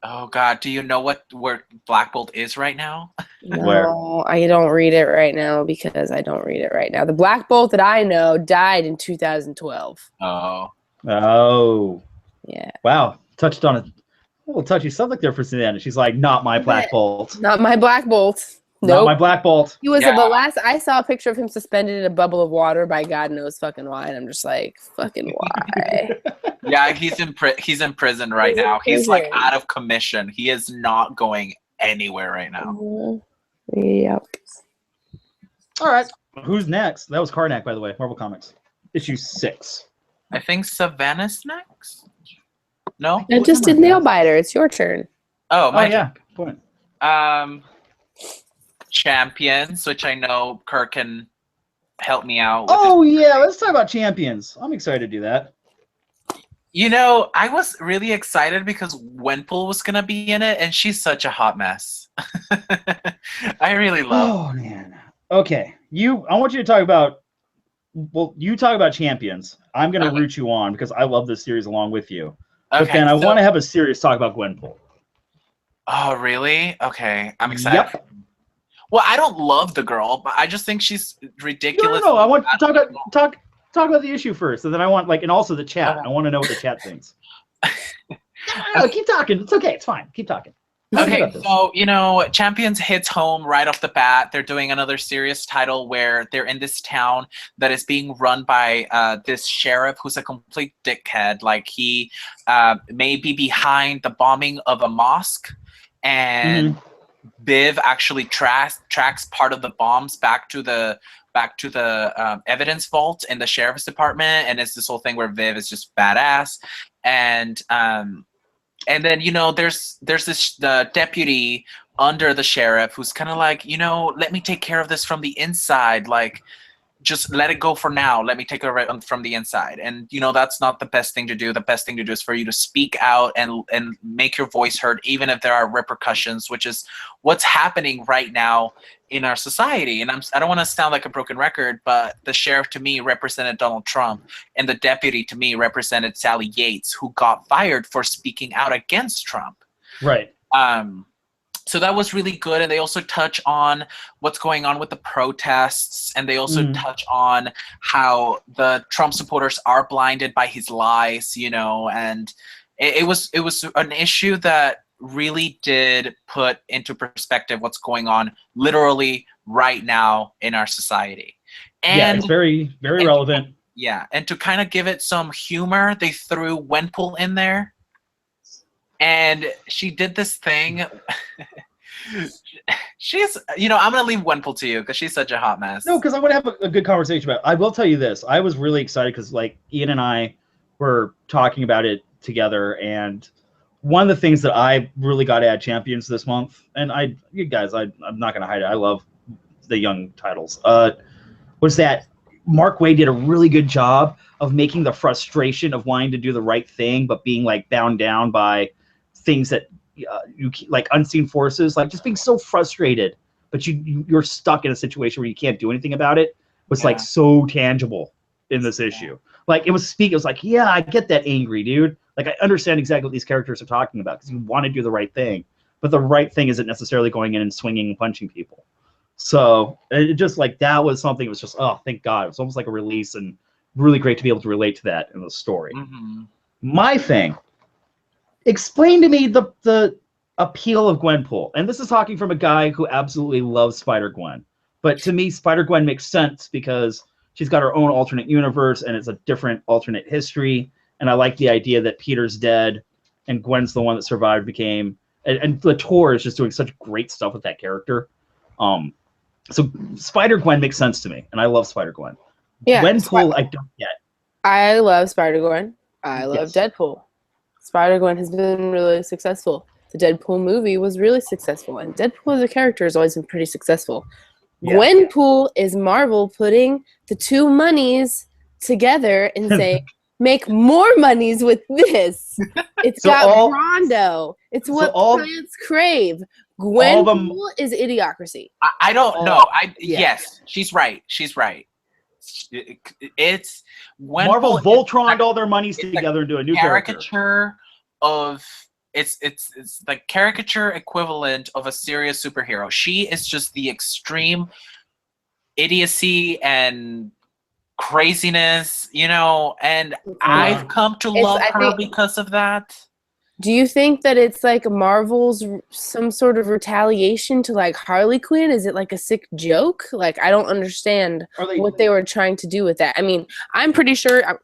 Oh God, do you know where Black Bolt is right now? No, I don't read it right now because I don't read it right now. The Black Bolt that I know died in 2012. Oh. Yeah. Wow. Touched on a little touchy subject there for Savanna. She's like, not my Black Bolt. Not my Black Bolt. Not my Black Bolt. He was the last. I saw a picture of him suspended in a bubble of water by God knows fucking why, and I'm just like, fucking why? Yeah, he's in prison right now. He's like out of commission. He is not going anywhere right now. Yep. All right. Who's next? That was Karnak, by the way. Marvel Comics, issue 6. I think Savanna's next. No, I just did Nailbiter. It's your turn. Oh, my yeah. Point. Champions, which I know Kirk can help me out with. Oh yeah, let's talk about Champions. I'm excited to do that. You know, I was really excited because Gwenpool was gonna be in it, and she's such a hot mess. I really love. Oh man. Okay, I want you to talk about. Well, you talk about Champions. I'm gonna root you on because I love this series along with you. But then I want to have a serious talk about Gwenpool. Oh really? Okay, I'm excited. Yep. Well, I don't love the girl, but I just think she's ridiculous. No, I want to talk about the issue first, and then I want and also the chat. I want to know what the chat thinks. No, keep talking. It's okay. It's fine. Keep talking. Okay, so Champions hits home right off the bat. They're doing another serious title where they're in this town that is being run by this sheriff who's a complete dickhead. Like he may be behind the bombing of a mosque, and Viv actually tracks part of the bombs back to the evidence vault in the sheriff's department, and it's this whole thing where Viv is just badass, and then there's this deputy under the sheriff who's kind of like, let me take care of this from the inside, like just let it go for now. Let me take care of it from the inside. And that's not the best thing to do. The best thing to do is for you to speak out and make your voice heard, even if there are repercussions, which is what's happening right now in our society. And I don't want to sound like a broken record, but the sheriff to me represented Donald Trump, and the deputy to me represented Sally Yates, who got fired for speaking out against Trump. Right. So that was really good, and they also touch on what's going on with the protests, and they also touch on how the Trump supporters are blinded by his lies, and it was an issue that really did put into perspective what's going on literally right now in our society. And it's very, very relevant. Yeah, and to kind of give it some humor, they threw Gwenpool in there. And she did this thing. She's, I'm going to leave Gwenpool to you because she's such a hot mess. No, because I want to have a good conversation about it. I will tell you this. I was really excited because, Ian and I were talking about it together. And one of the things that I really got to add Champions this month, and you guys, I'm not going to hide it. I love the young titles. Was that Mark Waid did a really good job of making the frustration of wanting to do the right thing, but being bound down by things that you like unseen forces, just being so frustrated, but you're stuck in a situation where you can't do anything about it. Was so tangible in this issue. It was yeah, I get that angry, dude. I understand exactly what these characters are talking about because you want to do the right thing, but the right thing isn't necessarily going in and swinging and punching people. So it just that was something. It was just, oh, thank God. It was almost like a release, and really great to be able to relate to that in the story. My thing. Explain to me the appeal of Gwenpool. And this is talking from a guy who absolutely loves Spider-Gwen. But to me, Spider-Gwen makes sense because she's got her own alternate universe, and it's a different alternate history. And I like the idea that Peter's dead and Gwen's the one that survived, and Latour is just doing such great stuff with that character. So Spider-Gwen makes sense to me, and I love Spider-Gwen. Yeah, Gwenpool, I don't get. I love Spider-Gwen. I love Deadpool. Spider-Gwen has been really successful. The Deadpool movie was really successful, and Deadpool as a character has always been pretty successful. Yeah. Gwenpool is Marvel putting the two monies together and saying, make more monies with this. It's got Rondo. It's what plants crave. Gwenpool is idiocracy. I don't know. Yes, she's right. She's right. It's when Marvel Voltroned all their monies together into a new caricature of it's the caricature equivalent of a serious superhero. She is just the extreme idiocy and craziness, you know, and I've come to love her because of that. Do you think that it's like Marvel's some sort of retaliation to like Harley Quinn? Is it like a sick joke? Like, I don't understand what they were trying to do with that. I mean, I'm pretty sure I'm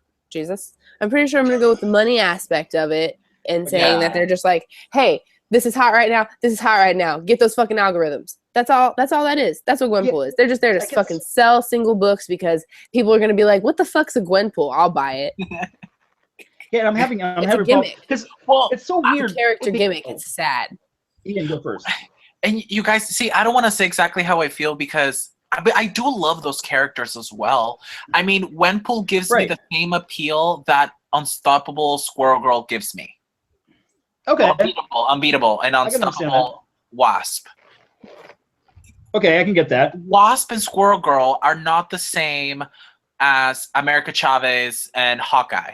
pretty sure I'm gonna go with the money aspect of it and saying that they're just like, hey, this is hot right now. This is hot right now. Get those fucking algorithms. That's all that is. That's what Gwenpool is. They're just there to fucking sell single books because people are gonna be like, what the fuck's a Gwenpool? I'll buy it. Yeah, I'm having a gimmick because it's so weird. Character gimmick. It's sad. Ian, go first. And you guys see, I don't want to say exactly how I feel because I do love those characters as well. I mean, Gwenpool gives me the same appeal that Unstoppable Squirrel Girl gives me. Okay. Unbeatable, and Unstoppable Wasp. Okay, I can get that. Wasp and Squirrel Girl are not the same as America Chavez and Hawkeye.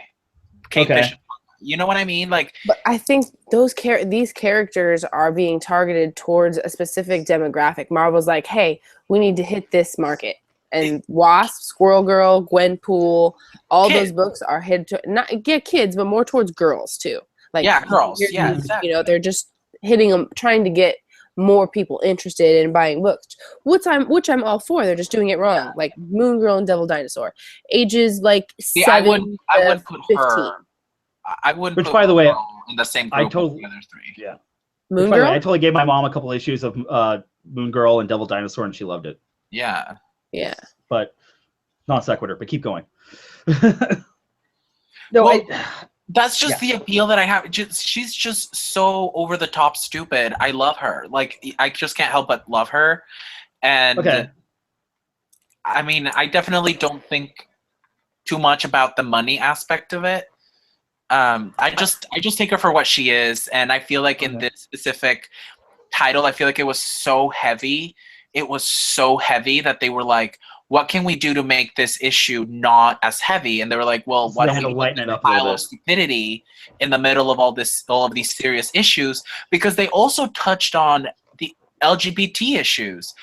Kate Bishop. You know what I mean? Like, but I think these characters are being targeted towards a specific demographic. Marvel's like, hey, we need to hit this market. And Wasp, Squirrel Girl, Gwenpool, all those books are headed to not kids, but more towards girls too. Like girls. Yeah, exactly. You know, they're just hitting them, trying to get more people interested in buying books, which I'm all for. They're just doing it wrong. Like Moon Girl and Devil Dinosaur, ages like 7 I wouldn't put 15. her. I wouldn't. Which, put by the way, in the same group I totally with the other three. Yeah. Moon Girl. I totally gave my mom a couple issues of Moon Girl and Devil Dinosaur, and she loved it. Yeah. Yeah. But non sequitur. But keep going. That's just the appeal that I have. She's just so over the top stupid. I love her. Like, I just can't help but love her. And I mean, I definitely don't think too much about the money aspect of it. I just take her for what she is, and I feel like in this specific title, I feel like it was so heavy. It was so heavy that they were like, what can we do to make this issue not as heavy? And they were like, well, why don't we lighten it up a pile of stupidity in the middle of all of these serious issues? Because they also touched on the LGBT issues,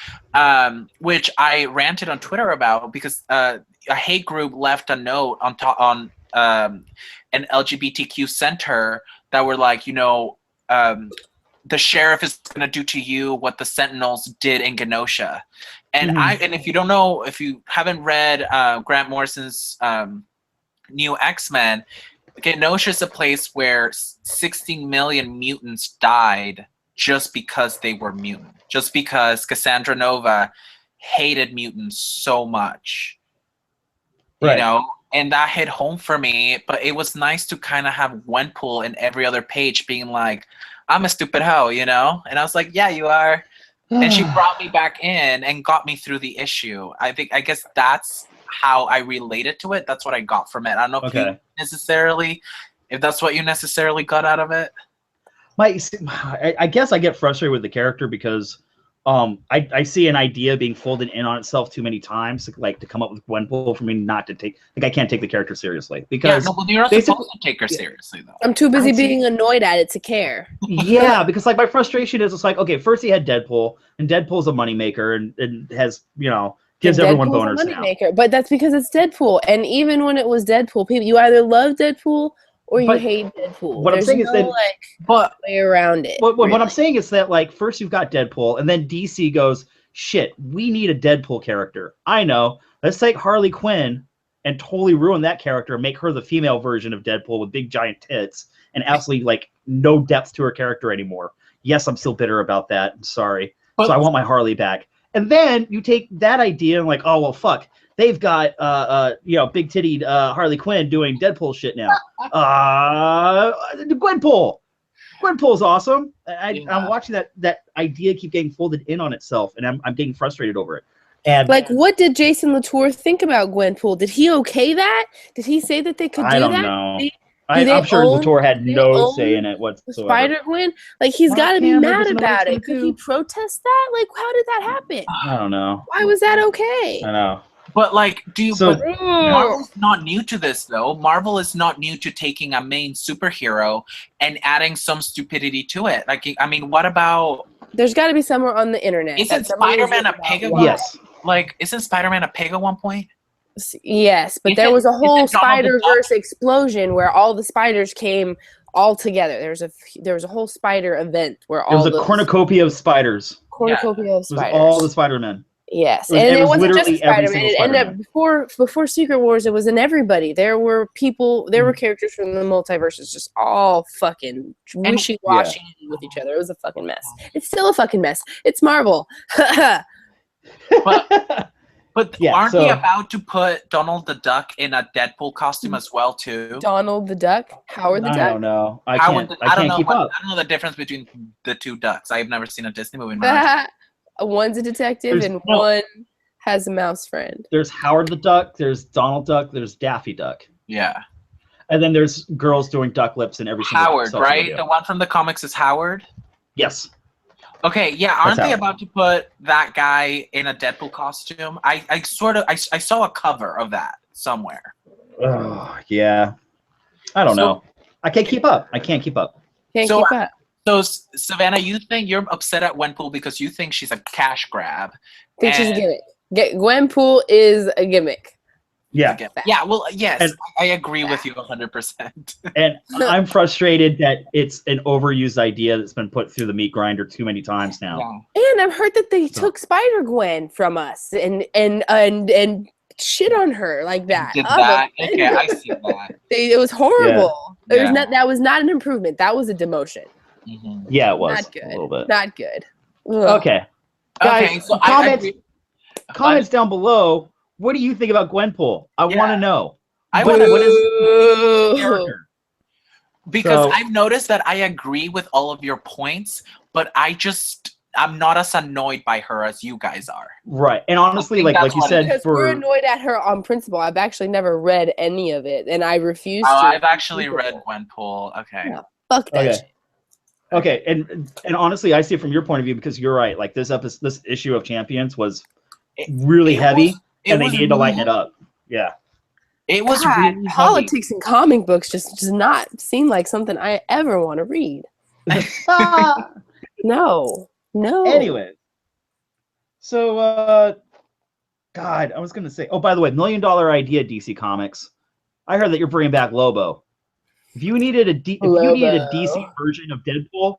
which I ranted on Twitter about because a hate group left a note on an LGBTQ center that were like, you know, the sheriff is going to do to you what the Sentinels did in Genosha. And and if you don't know, if you haven't read Grant Morrison's new X-Men, Genosha is a place where 16 million mutants died just because they were mutant. Just because Cassandra Nova hated mutants so much. You know? And that hit home for me, but it was nice to kind of have Gwenpool in every other page being like, I'm a stupid hoe, you know? And I was like, yeah, you are. And she brought me back in and got me through the issue. I guess that's how I related to it. That's what I got from it. I don't know if that's what you necessarily got out of it. I guess I get frustrated with the character because I see an idea being folded in on itself too many times, like to come up with Gwenpool for me not to take. Like, I can't take the character seriously because you're not supposed to take her seriously though. I'm too busy being annoyed at it to care. Yeah, because like my frustration is, it's like, okay, first he had Deadpool, and Deadpool's a moneymaker and has, you know, gives everyone boners now. But that's because it's Deadpool, and even when it was Deadpool, people, you either love Deadpool or you hate Deadpool. What I'm saying is that, way around it. What I'm saying is that, like, first you've got Deadpool, and then DC goes, shit, we need a Deadpool character. I know. Let's take Harley Quinn and totally ruin that character, make her the female version of Deadpool with big giant tits and absolutely, like, no depth to her character anymore. Yes, I'm still bitter about that. I'm sorry. So I want my Harley back. And then you take that idea and like, oh well, fuck, they've got big tittied Harley Quinn doing Deadpool shit now. Gwenpool's awesome. I'm watching that idea keep getting folded in on itself, and I'm getting frustrated over it. And like, what did Jason Latour think about Gwenpool? Did he okay that? Did he say that they could do that? I don't know. I'm sure Latour had no say in it whatsoever. Spider-Gwen? Like, he's got to be mad about it. Could he protest that? Like, how did that happen? I don't know. Why was that okay? I know. But like, Marvel's not new to this though. Marvel is not new to taking a main superhero and adding some stupidity to it. Like, I mean, what about? There's got to be somewhere on the internet. Isn't Spider-Man a pig? Yes. Like, isn't Spider-Man a pig at one point? Yes, but there was a whole Spider-Verse explosion where all the spiders came all together. There was a whole spider event where all there was a cornucopia of spiders. Cornucopia of spiders. It was all the Spider-Men. Yes, and it wasn't just Spider-Man. It ended up before Secret Wars. It was in everybody. There were people. There were characters from the multiverses, just all fucking wishy-washy with each other. It was a fucking mess. It's still a fucking mess. It's Marvel. But aren't they about to put Donald the Duck in a Deadpool costume as well too? Donald the Duck, Howard the Duck. I don't know. I can't keep up. I don't know the difference between the two ducks. I've never seen a Disney movie. One's a detective and one has a mouse friend. There's Howard the Duck, there's Donald Duck, there's Daffy Duck. Yeah. And then there's girls doing duck lips in every single Howard, right? Video. The one from the comics is Howard? Yes. Okay, yeah, aren't they about to put that guy in a Deadpool costume? I saw a cover of that somewhere. Oh, yeah. I don't know. I can't keep up. Can't keep up. So, Savanna, you think you're upset at Gwenpool because you think she's a cash grab. I think she's a gimmick. Gwenpool is a gimmick. Yeah. Yeah, well, yes, and I agree with you 100%. And I'm frustrated that it's an overused idea that's been put through the meat grinder too many times now. Yeah. And I've heard that they took Spider-Gwen from us and shit on her like that. Did that? Okay, I see that. It was horrible. Yeah. That was not an improvement. That was a demotion. Mm-hmm. Yeah, it was. Not good. A little bit. Not good. Ugh. Okay. Guys, so comments down below. What do you think about Gwenpool? I want to know. What is the character? Because I've noticed that I agree with all of your points, but I'm not as annoyed by her as you guys are. Right. And honestly, like you said, because we're annoyed at her on principle. I've actually never read any of it, and I refuse to. I've actually read Gwenpool. Okay. Yeah, fuck that shit. Okay, and honestly, I see it from your point of view because you're right. Like this issue of Champions was really heavy, and they needed to lighten it up. Yeah. It was really politics and comic books just does not seem like something I ever want to read. No. Anyway, so God, I was gonna say. Oh, by the way, $1 million idea, DC Comics. I heard that you're bringing back Lobo. If you needed a DC version of Deadpool,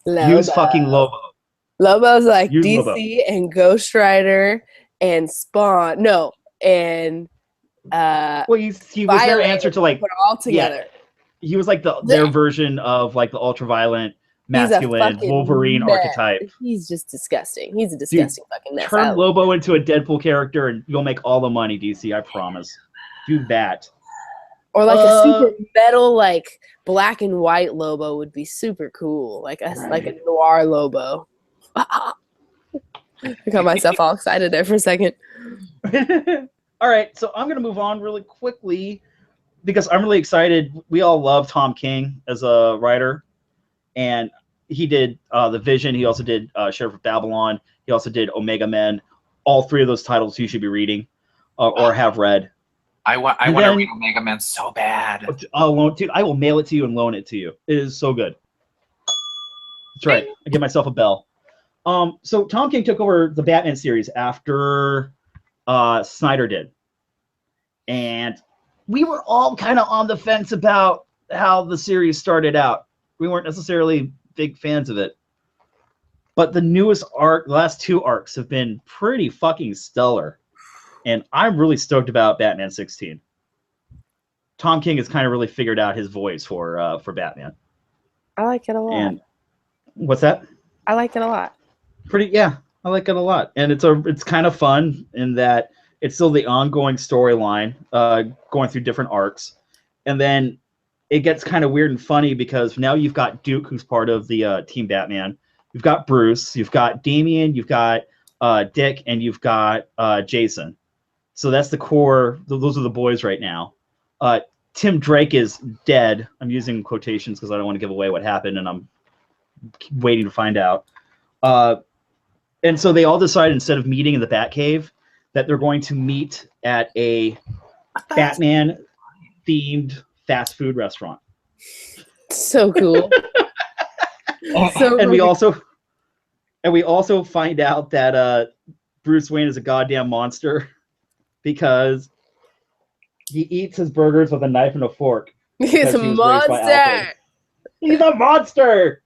use fucking Lobo. Lobo's like DC and Ghost Rider and Spawn. No, and he was their answer to like put it all together. Yeah, he was like their version of like the ultra-violent, masculine Wolverine archetype. He's just disgusting. He's a disgusting fucking mess. Turn Lobo into a Deadpool character and you'll make all the money, DC. I promise. Do that. Or like a super metal, like black and white Lobo would be super cool. Like a noir Lobo. I got myself all excited there for a second. All right, so I'm gonna move on really quickly because I'm really excited. We all love Tom King as a writer, and he did The Vision. He also did Sheriff of Babylon. He also did Omega Men. All three of those titles you should be reading or have read. I want to read Omega Man so bad. Dude, I will mail it to you and loan it to you. It is so good. That's right. I give myself a bell. So Tom King took over the Batman series after Snyder did. And we were all kind of on the fence about how the series started out. We weren't necessarily big fans of it. But the newest arc, the last two arcs have been pretty fucking stellar. And I'm really stoked about Batman 16. Tom King has kind of really figured out his voice for Batman. I like it a lot. And what's that? I like it a lot. Pretty, yeah. I like it a lot, and it's kind of fun in that it's still the ongoing storyline, going through different arcs, and then it gets kind of weird and funny because now you've got Duke, who's part of the Team Batman. You've got Bruce, you've got Damian, you've got Dick, and you've got Jason. So that's the core. Those are the boys right now. Tim Drake is dead. I'm using quotations because I don't want to give away what happened, and I'm waiting to find out. And so they all decide, instead of meeting in the Batcave, that they're going to meet at a Batman-themed fast food restaurant. So cool. And we also find out that Bruce Wayne is a goddamn monster because he eats his burgers with a knife and a fork. He's a monster. He's a monster.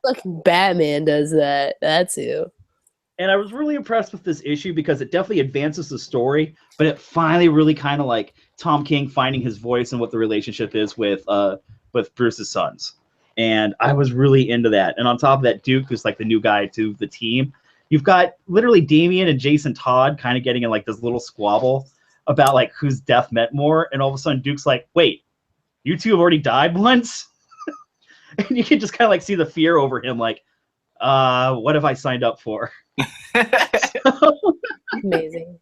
Fucking Batman does that. That's who. And I was really impressed with this issue because it definitely advances the story, but it finally really kind of like Tom King finding his voice and what the relationship is with Bruce's sons. And I was really into that. And on top of that, Duke, who's like the new guy to the team. You've got literally Damian and Jason Todd kind of getting in like this little squabble about like whose death meant more. And all of a sudden Duke's like, wait, you two have already died once? And you can just kind of like see the fear over him, like, what have I signed up for? Amazing.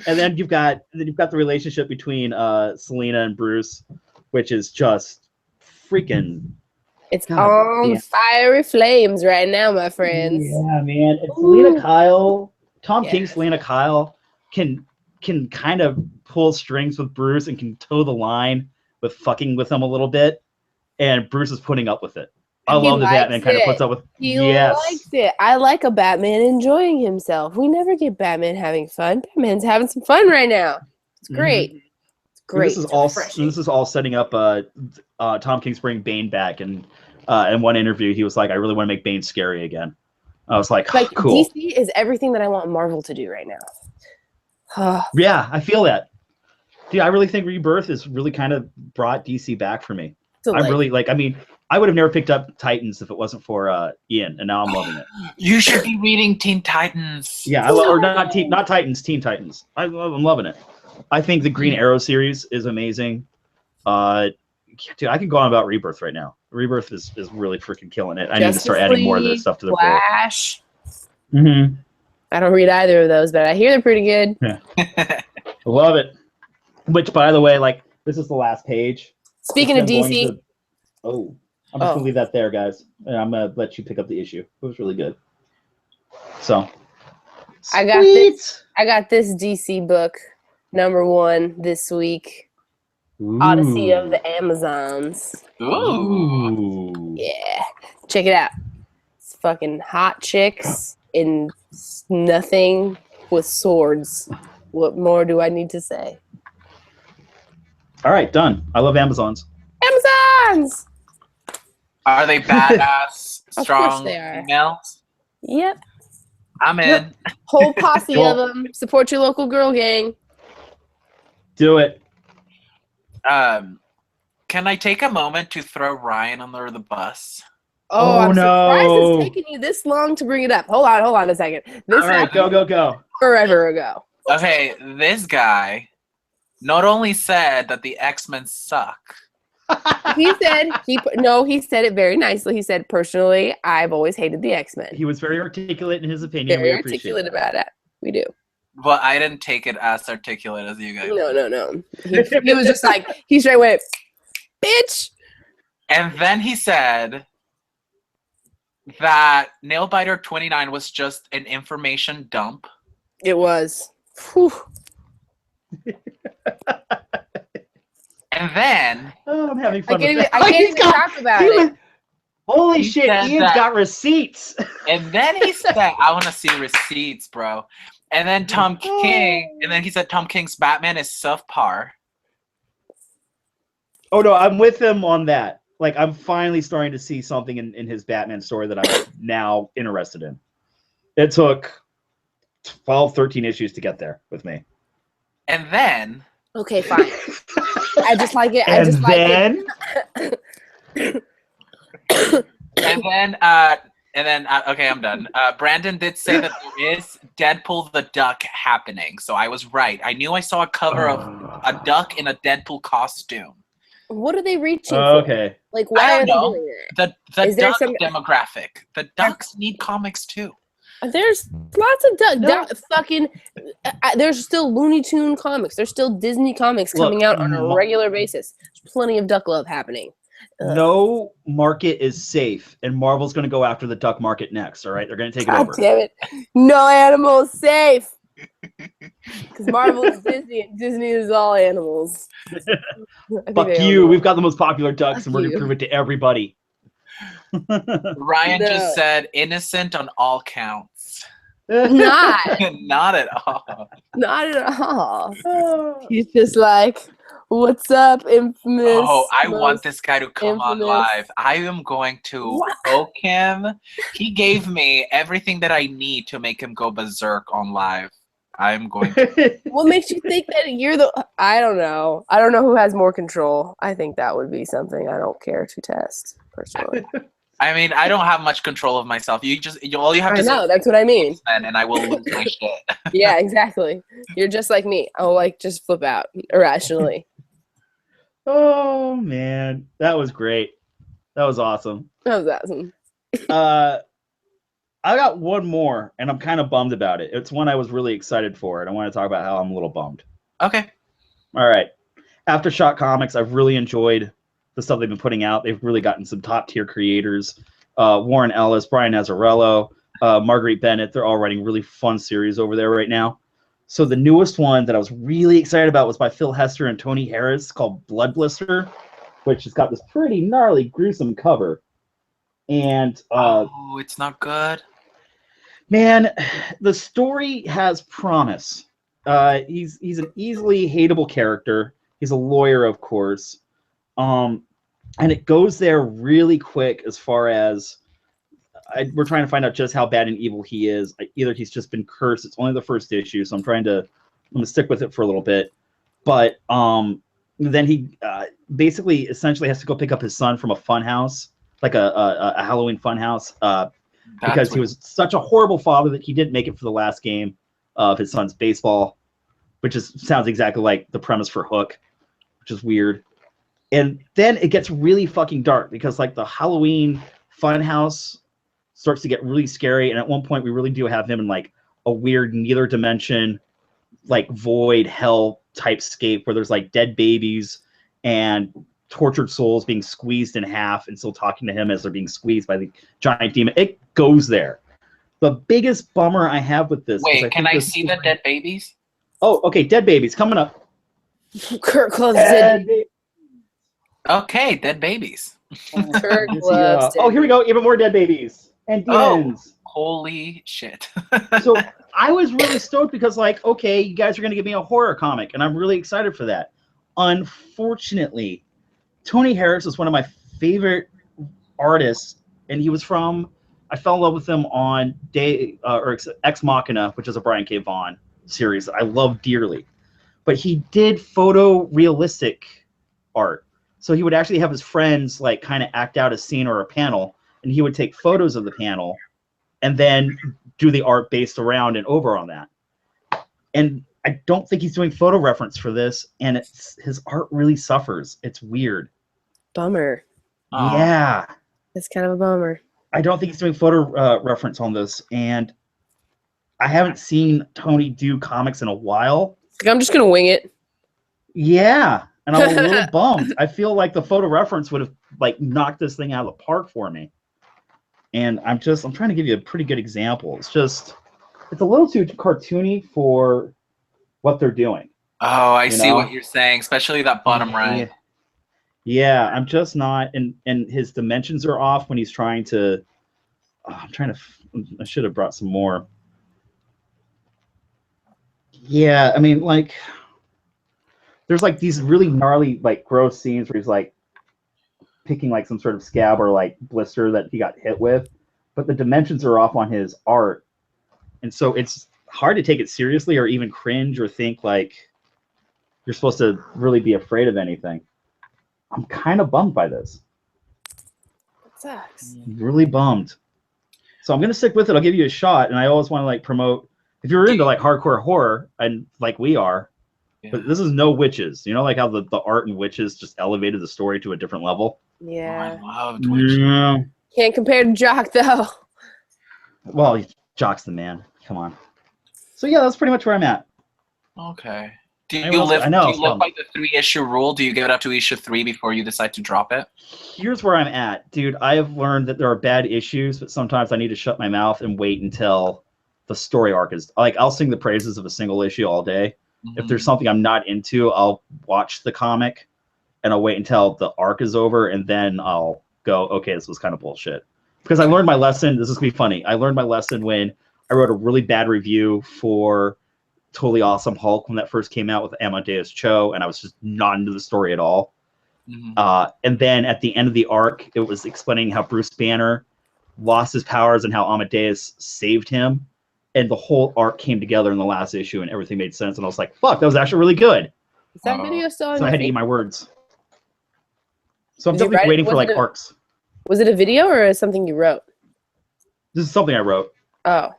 And then you've got the relationship between Selena and Bruce, which is just freaking. It's on fiery flames right now, my friends. Yeah, man. And Selena Kyle, Tom King, Selena Kyle can kind of pull strings with Bruce and can toe the line with fucking with him a little bit. And Bruce is putting up with it. I love that Batman kind of puts up with. He likes it. I like a Batman enjoying himself. We never get Batman having fun. Batman's having some fun right now. It's great. Mm-hmm. It's great. This is all setting up Tom King's bringing Bane back, and in one interview he was like, "I really want to make Bane scary again." I was like cool. DC is everything that I want Marvel to do right now. Yeah, I feel that. Dude, I really think Rebirth has really kind of brought DC back for me. I really like. I mean, I would have never picked up Titans if it wasn't for Ian, and now I'm loving it. You should be reading Teen Titans. Yeah, not Titans, Teen Titans. I'm loving it. I think the Green Arrow series is amazing. Dude, I could go on about Rebirth right now. Rebirth is really freaking killing it. I need to start adding more of this stuff to the Flash. Mm-hmm. I don't read either of those, but I hear they're pretty good. Yeah. Love it. Which, by the way, like, this is the last page. Speaking of DC. I'm just going to leave that there, guys. And I'm going to let you pick up the issue. It was really good. So. I got this DC book, #1 this week. Ooh. Odyssey of the Amazons. Ooh. Yeah. Check it out. It's fucking hot chicks in nothing with swords. What more do I need to say? All right, done. I love Amazons. Amazons! Are they badass, Of strong course they are. females? Yep. I'm in. Whole posse of them. Support your local girl gang. Do it. Can I take a moment to throw Ryan under the bus? Oh, I'm no. surprised it's taken you this long to bring it up. Hold on a second. This All right, go. forever ago. Okay, this guy not only said that the X-Men suck. He said it very nicely. He said, personally, I've always hated the X-Men. He was very articulate in his opinion. Very we appreciate articulate about it. We do. But I didn't take it as articulate as you guys. No. He was just like, he straight went, bitch. And then he said that Nailbiter 29 was just an information dump. It was. Whew. And then I'm having fun. I can't even talk about it. Holy shit, Ian's got receipts. And then he said, I want to see receipts, bro. And then Tom King, and then he said Tom King's Batman is subpar. Oh no, I'm with him on that. Like, I'm finally starting to see something in his Batman story that I'm now interested in. It took 12, 13 issues to get there with me. And then... Okay, fine. I just like it. And then And then, okay, I'm done. Brandon did say that there is Deadpool the Duck happening, so I was right. I knew I saw a cover of a duck in a Deadpool costume. What are they reaching for? Okay. Like, why I are don't know. they doing that? The Is there duck some- demographic. The ducks need comics too. There's lots of No. fucking. There's still Looney Tune comics. There's still Disney comics coming out on a regular basis. There's plenty of duck love happening. No market is safe, and Marvel's going to go after the duck market next. All right, they're going to take it God over. damn it! No animal is safe. Because Marvel is Disney, and Disney is all animals. Fuck you! We've got the most popular ducks, and we're going to prove it to everybody. Ryan No. just said innocent on all counts. Not Not at all. Not at all. He's just like, what's up, infamous? Oh, I want most this guy to come on infamous- live. I am going to poke him. He gave me everything that I need to make him go berserk on live. I'm going to. What makes you think that you're the? I don't know. I don't know who has more control. I think that would be something I don't care to test personally. I mean, I don't have much control of myself. All you have to I know. That's what I mean. and I will lose my shit. Yeah, exactly. You're just like me. I'll like just flip out irrationally. Oh man, that was great. That was awesome. That was awesome. I got one more, and I'm kind of bummed about it. It's one I was really excited for, and I want to talk about how I'm a little bummed. Okay. All right. Aftershock Comics, I've really enjoyed the stuff they've been putting out. They've really gotten some top-tier creators. Warren Ellis, Brian Azzarello, Marguerite Bennett, they're all writing really fun series over there right now. So the newest one that I was really excited about was by Phil Hester and Tony Harris called Blood Blister, which has got this pretty gnarly, gruesome cover. And oh, it's not good. man, the story has promise. He's an easily hateable character. He's a lawyer, of course. And it goes there really quick as far as we're trying to find out just how bad and evil he is. Either he's just been cursed. It's only the first issue, so I'm going to stick with it for a little bit. But then he basically essentially has to go pick up his son from a fun house, like a Halloween fun house, because he was such a horrible father that he didn't make it for the last game of his son's baseball, which sounds exactly like the premise for Hook, which is weird. And then it gets really fucking dark because like the Halloween fun house starts to get really scary. And at one point we really do have him in like a weird neither dimension, like void hell type scape where there's like dead babies and tortured souls being squeezed in half and still talking to him as they're being squeezed by the giant demon. It goes there. The biggest bummer I have with this. Wait, can I see the dead babies? Oh, okay. Dead babies coming up. Kirk loves dead. Okay, dead babies. Kirk loves oh, here we go. Even more dead babies and demons. Holy shit. So I was really stoked because like, okay, you guys are going to give me a horror comic and I'm really excited for that. Unfortunately, Tony Harris is one of my favorite artists, and he was from. I fell in love with him on Ex Machina, which is a Brian K. Vaughan series that I love dearly. But he did photorealistic art, so he would actually have his friends like kind of act out a scene or a panel, and he would take photos of the panel, and then do the art based around and over on that. And I don't think he's doing photo reference for this, and his art really suffers. It's weird. Bummer. Yeah. It's kind of a bummer. I don't think he's doing photo reference on this, and I haven't seen Tony do comics in a while. I'm just gonna wing it. Yeah, and I'm a little bummed. I feel like the photo reference would have like knocked this thing out of the park for me. And I'm trying to give you a pretty good example. It's a little too cartoony for what they're doing. Oh, I see what you're saying, especially that bottom right. Yeah, I'm just not, and his dimensions are off when he's trying to. I should have brought some more. Yeah, I mean, like, there's like these really gnarly, like, gross scenes where he's like picking like some sort of scab or like blister that he got hit with, but the dimensions are off on his art, and so it's hard to take it seriously or even cringe or think like you're supposed to really be afraid of anything. I'm kind of bummed by this. It sucks. Really bummed. So I'm gonna stick with it. I'll give you a shot, and I always want to like promote if you're into like hardcore horror and like we are. Yeah. But this is no witches. You know, like how the art and witches just elevated the story to a different level. Yeah. Oh, I loved witches. Yeah. Can't compare to Jock though. Well, Jock's the man. Come on. So yeah, that's pretty much where I'm at. Okay. Do Anyone you else? live? I know, Do you it's live fun. by the 3-issue rule? Do you give it up to issue 3 before you decide to drop it? Here's where I'm at, dude. I have learned that there are bad issues, but sometimes I need to shut my mouth and wait until the story arc is like. I'll sing the praises of a single issue all day. If there's something I'm not into, I'll watch the comic, and I'll wait until the arc is over, and then I'll go, okay, this was kind of bullshit. Because I learned my lesson. This is gonna be funny. I learned my lesson when I wrote a really bad review for Totally Awesome Hulk when that first came out with Amadeus Cho, and I was just not into the story at all. And then at the end of the arc, it was explaining how Bruce Banner lost his powers and how Amadeus saved him. And the whole arc came together in the last issue, and everything made sense. And I was like, fuck, that was actually really good. Is that video still on? So I had to eat my words. So I'm Did you definitely write it? waiting for Was like it a- arcs. Was it a video or something you wrote? This is something I wrote. Oh.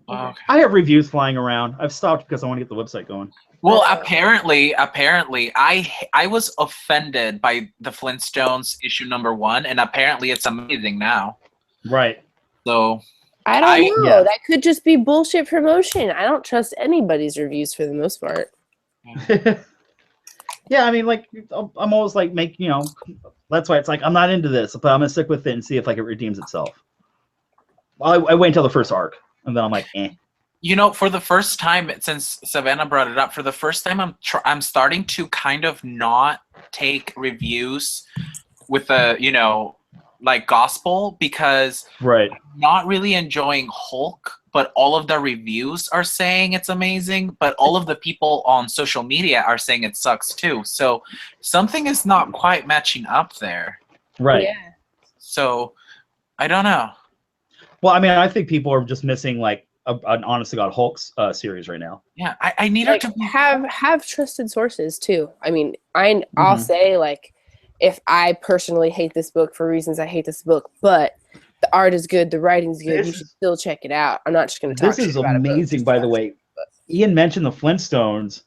Okay. I have reviews flying around. I've stopped because I want to get the website going. Well, apparently, I was offended by the Flintstones issue #1, and apparently it's amazing now. Right. So I don't know. yeah. That could just be bullshit promotion. I don't trust anybody's reviews for the most part. Yeah, I mean, like, I'm always like, that's why it's like, I'm not into this, but I'm going to stick with it and see if like it redeems itself. I wait until the first arc, and then I'm like, eh. You know, for the first time since Savanna brought it up, for the first time I'm starting to kind of not take reviews with like gospel, because Right. I'm not really enjoying Hulk, but all of the reviews are saying it's amazing, but all of the people on social media are saying it sucks too. So something is not quite matching up there. Right. Yeah. So I don't know. Well, I mean, I think people are just missing like an honest to God Hulk series right now. Yeah, I need her Like, to have trusted sources too. I mean, I'll say, like, if I personally hate this book for reasons I hate this book, but the art is good, the writing's good, you should still check it out. I'm not just going to talk This is shit about amazing, by the way. Ian mentioned the Flintstones,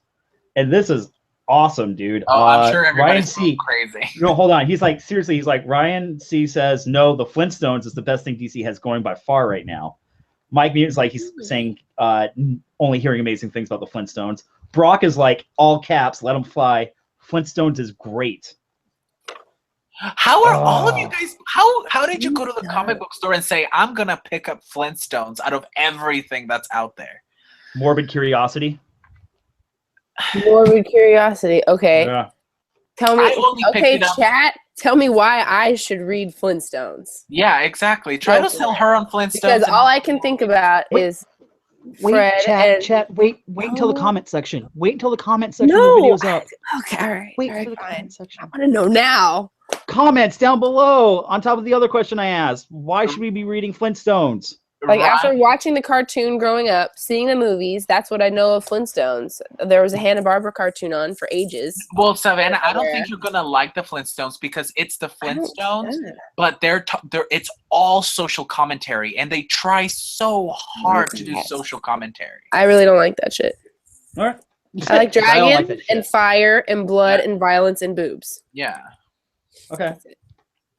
and this is awesome, dude. Oh, I'm sure Ryan everybody's C. crazy. No, hold on. He's like, seriously, he's like, Ryan C. says, no, the Flintstones is the best thing DC has going by far right now. Mike Mute is like, he's saying, only hearing amazing things about the Flintstones. Brock is like, all caps, let them fly. Flintstones is great. How are all of you guys? How did you go to the comic book store and say, I'm gonna pick up Flintstones out of everything that's out there? Morbid curiosity. Morbid curiosity. Okay. Yeah. Tell me. I only picked Okay, it up- chat. Tell me why I should read Flintstones. Yeah, exactly. Try to sell her on Flintstones. Because all I can think about is Fred and Wait until the No. comment section. Wait until the comment section No. of the video's up. Okay, all right. Wait all right, for the fine. comment section. I want to know now. Comments down below on top of the other question I asked. Why should we be reading Flintstones? Like, Right. after watching the cartoon growing up, seeing the movies, that's what I know of Flintstones. There was a Hanna-Barbera cartoon on for ages. Well, Savannah, I don't Yeah. think you're gonna like the Flintstones because it's the I don't Flintstones, get it. but it's all social commentary, and they try so hard to do Yes. social commentary. I really don't like that shit. All right. I like don't dragons like that shit. and fire and blood Yeah. and violence and boobs. Yeah. Okay.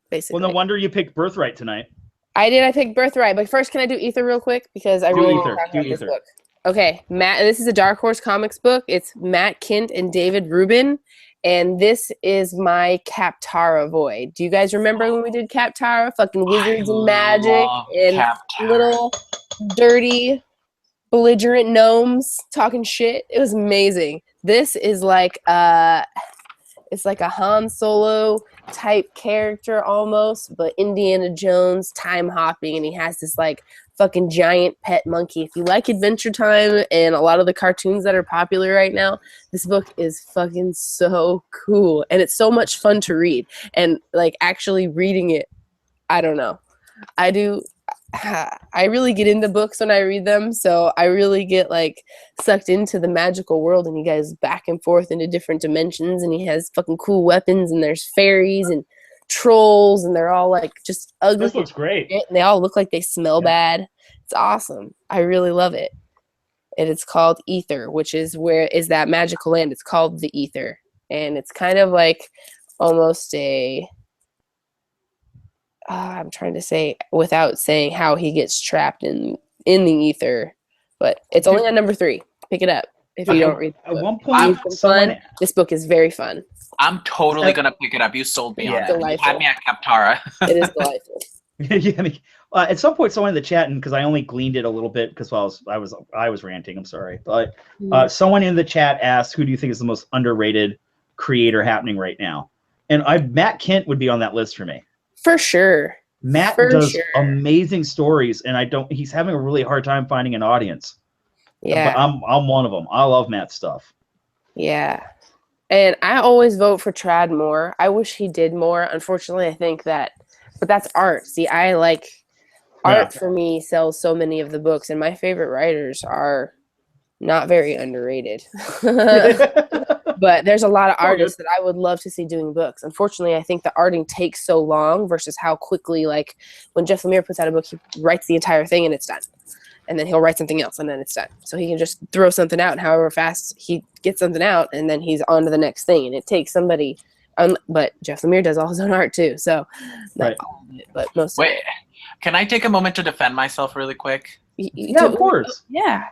Basically. Well, no wonder you picked Birthright tonight. I pick Birthright, but first, can I do Ether real quick? Because I really want to Ether, talk do about this Ether. book. Okay, Matt. This is a Dark Horse Comics book. It's Matt Kint and David Rubin, and this is my Captara Void. Do you guys remember when we did Captara? Fucking wizards and magic love and Captara. little dirty, belligerent gnomes talking shit. It was amazing. This is like it's like a Han Solo type character almost, but Indiana Jones time hopping, and he has this like fucking giant pet monkey. If you like Adventure Time and a lot of the cartoons that are popular right now, this book is fucking so cool, and it's so much fun to read. And like actually reading it, I don't know. I really get into books when I read them, so I really get like sucked into the magical world, and he goes back and forth into different dimensions, and he has fucking cool weapons, and there's fairies and trolls, and they're all like just ugly. This looks great. And they all look like they smell bad. It's awesome. I really love it. And it's called Ether, which is that magical land. It's called the Ether, and it's kind of like almost a. I'm trying to say without saying how he gets trapped in the ether, but it's only on number 3. Pick it up if you don't read the book. At one point, This book is very fun. I'm totally gonna pick it up. You sold me on it. You had me at Kaptara. It is delightful. Yeah, I mean, at some point, someone in the chat, and because I only gleaned it a little bit because I was ranting. I'm sorry, but someone in the chat asked, "Who do you think is the most underrated creator happening right now?" And Matt Kent would be on that list for me. For sure. Matt does amazing stories, and he's having a really hard time finding an audience. Yeah. But I'm one of them. I love Matt's stuff. Yeah. And I always vote for Trad more. I wish he did more. Unfortunately, I think that, but that's art. See, I like art for me sells so many of the books, and my favorite writers are not very underrated. But there's a lot of artists that I would love to see doing books. Unfortunately, I think the arting takes so long versus how quickly, like when Jeff Lemire puts out a book, he writes the entire thing and it's done. And then he'll write something else and then it's done. So he can just throw something out, and however fast he gets something out, and then he's on to the next thing. And it takes somebody, but Jeff Lemire does all his own art too. So not all of it, but most of it. Can I take a moment to defend myself really quick? Yeah, of course. Yeah.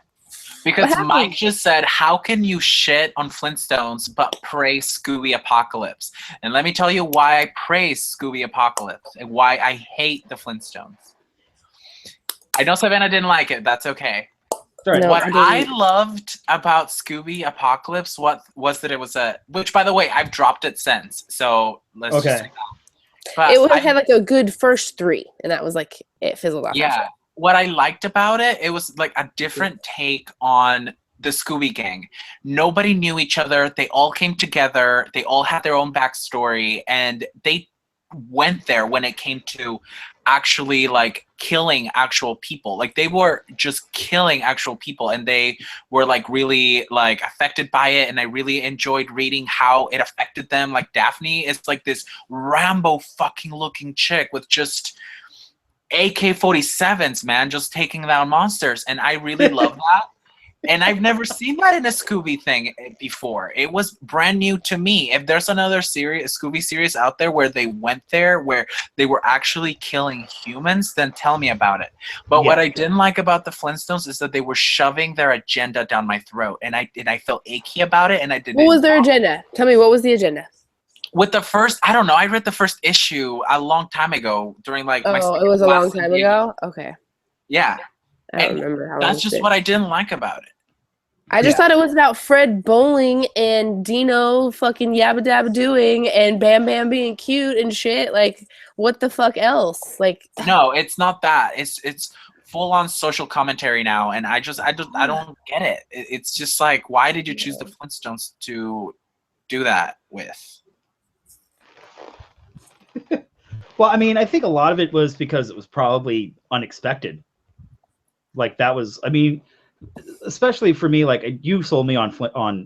Because Mike just said, how can you shit on Flintstones but praise Scooby Apocalypse? And let me tell you why I praise Scooby Apocalypse and why I hate the Flintstones. I know Savanna didn't like it. That's okay. Sorry. No, what I loved about Scooby Apocalypse was that it was which by the way, I've dropped it since. So let's just but it had like a good first 3, and that was like it fizzled off. Yeah. What I liked about it was like a different take on the Scooby Gang. Nobody knew each other. They all came together. They all had their own backstory, and they went there when it came to actually like killing actual people. Like they were just killing actual people, and they were like really like affected by it, and I really enjoyed reading how it affected them. Like Daphne is like this Rambo fucking looking chick with just AK-47s, man, just taking down monsters, and I really love that. And I've never seen that in a Scooby thing before. It was brand new to me. If there's another series, Scooby series out there where they went there, where they were actually killing humans, then tell me about it. But what I didn't like about the Flintstones is that they were shoving their agenda down my throat, and I felt achy about it, and I didn't. What was their agenda? Tell me, what was the agenda? With the first, I don't know. I read the first issue a long time ago during like my. Oh, it was a long time ago. Okay. Yeah. I don't remember how. That's just what I didn't like about it. I just thought it was about Fred bowling and Dino fucking yabba dabba doing and Bam Bam being cute and shit. Like, what the fuck else? Like, no, it's not that. It's full on social commentary now, and I don't get it. It's just like, why did you choose the Flintstones to do that with? Well, I mean, I think a lot of it was because it was probably unexpected. Like that was, I mean, especially for me, like you sold me on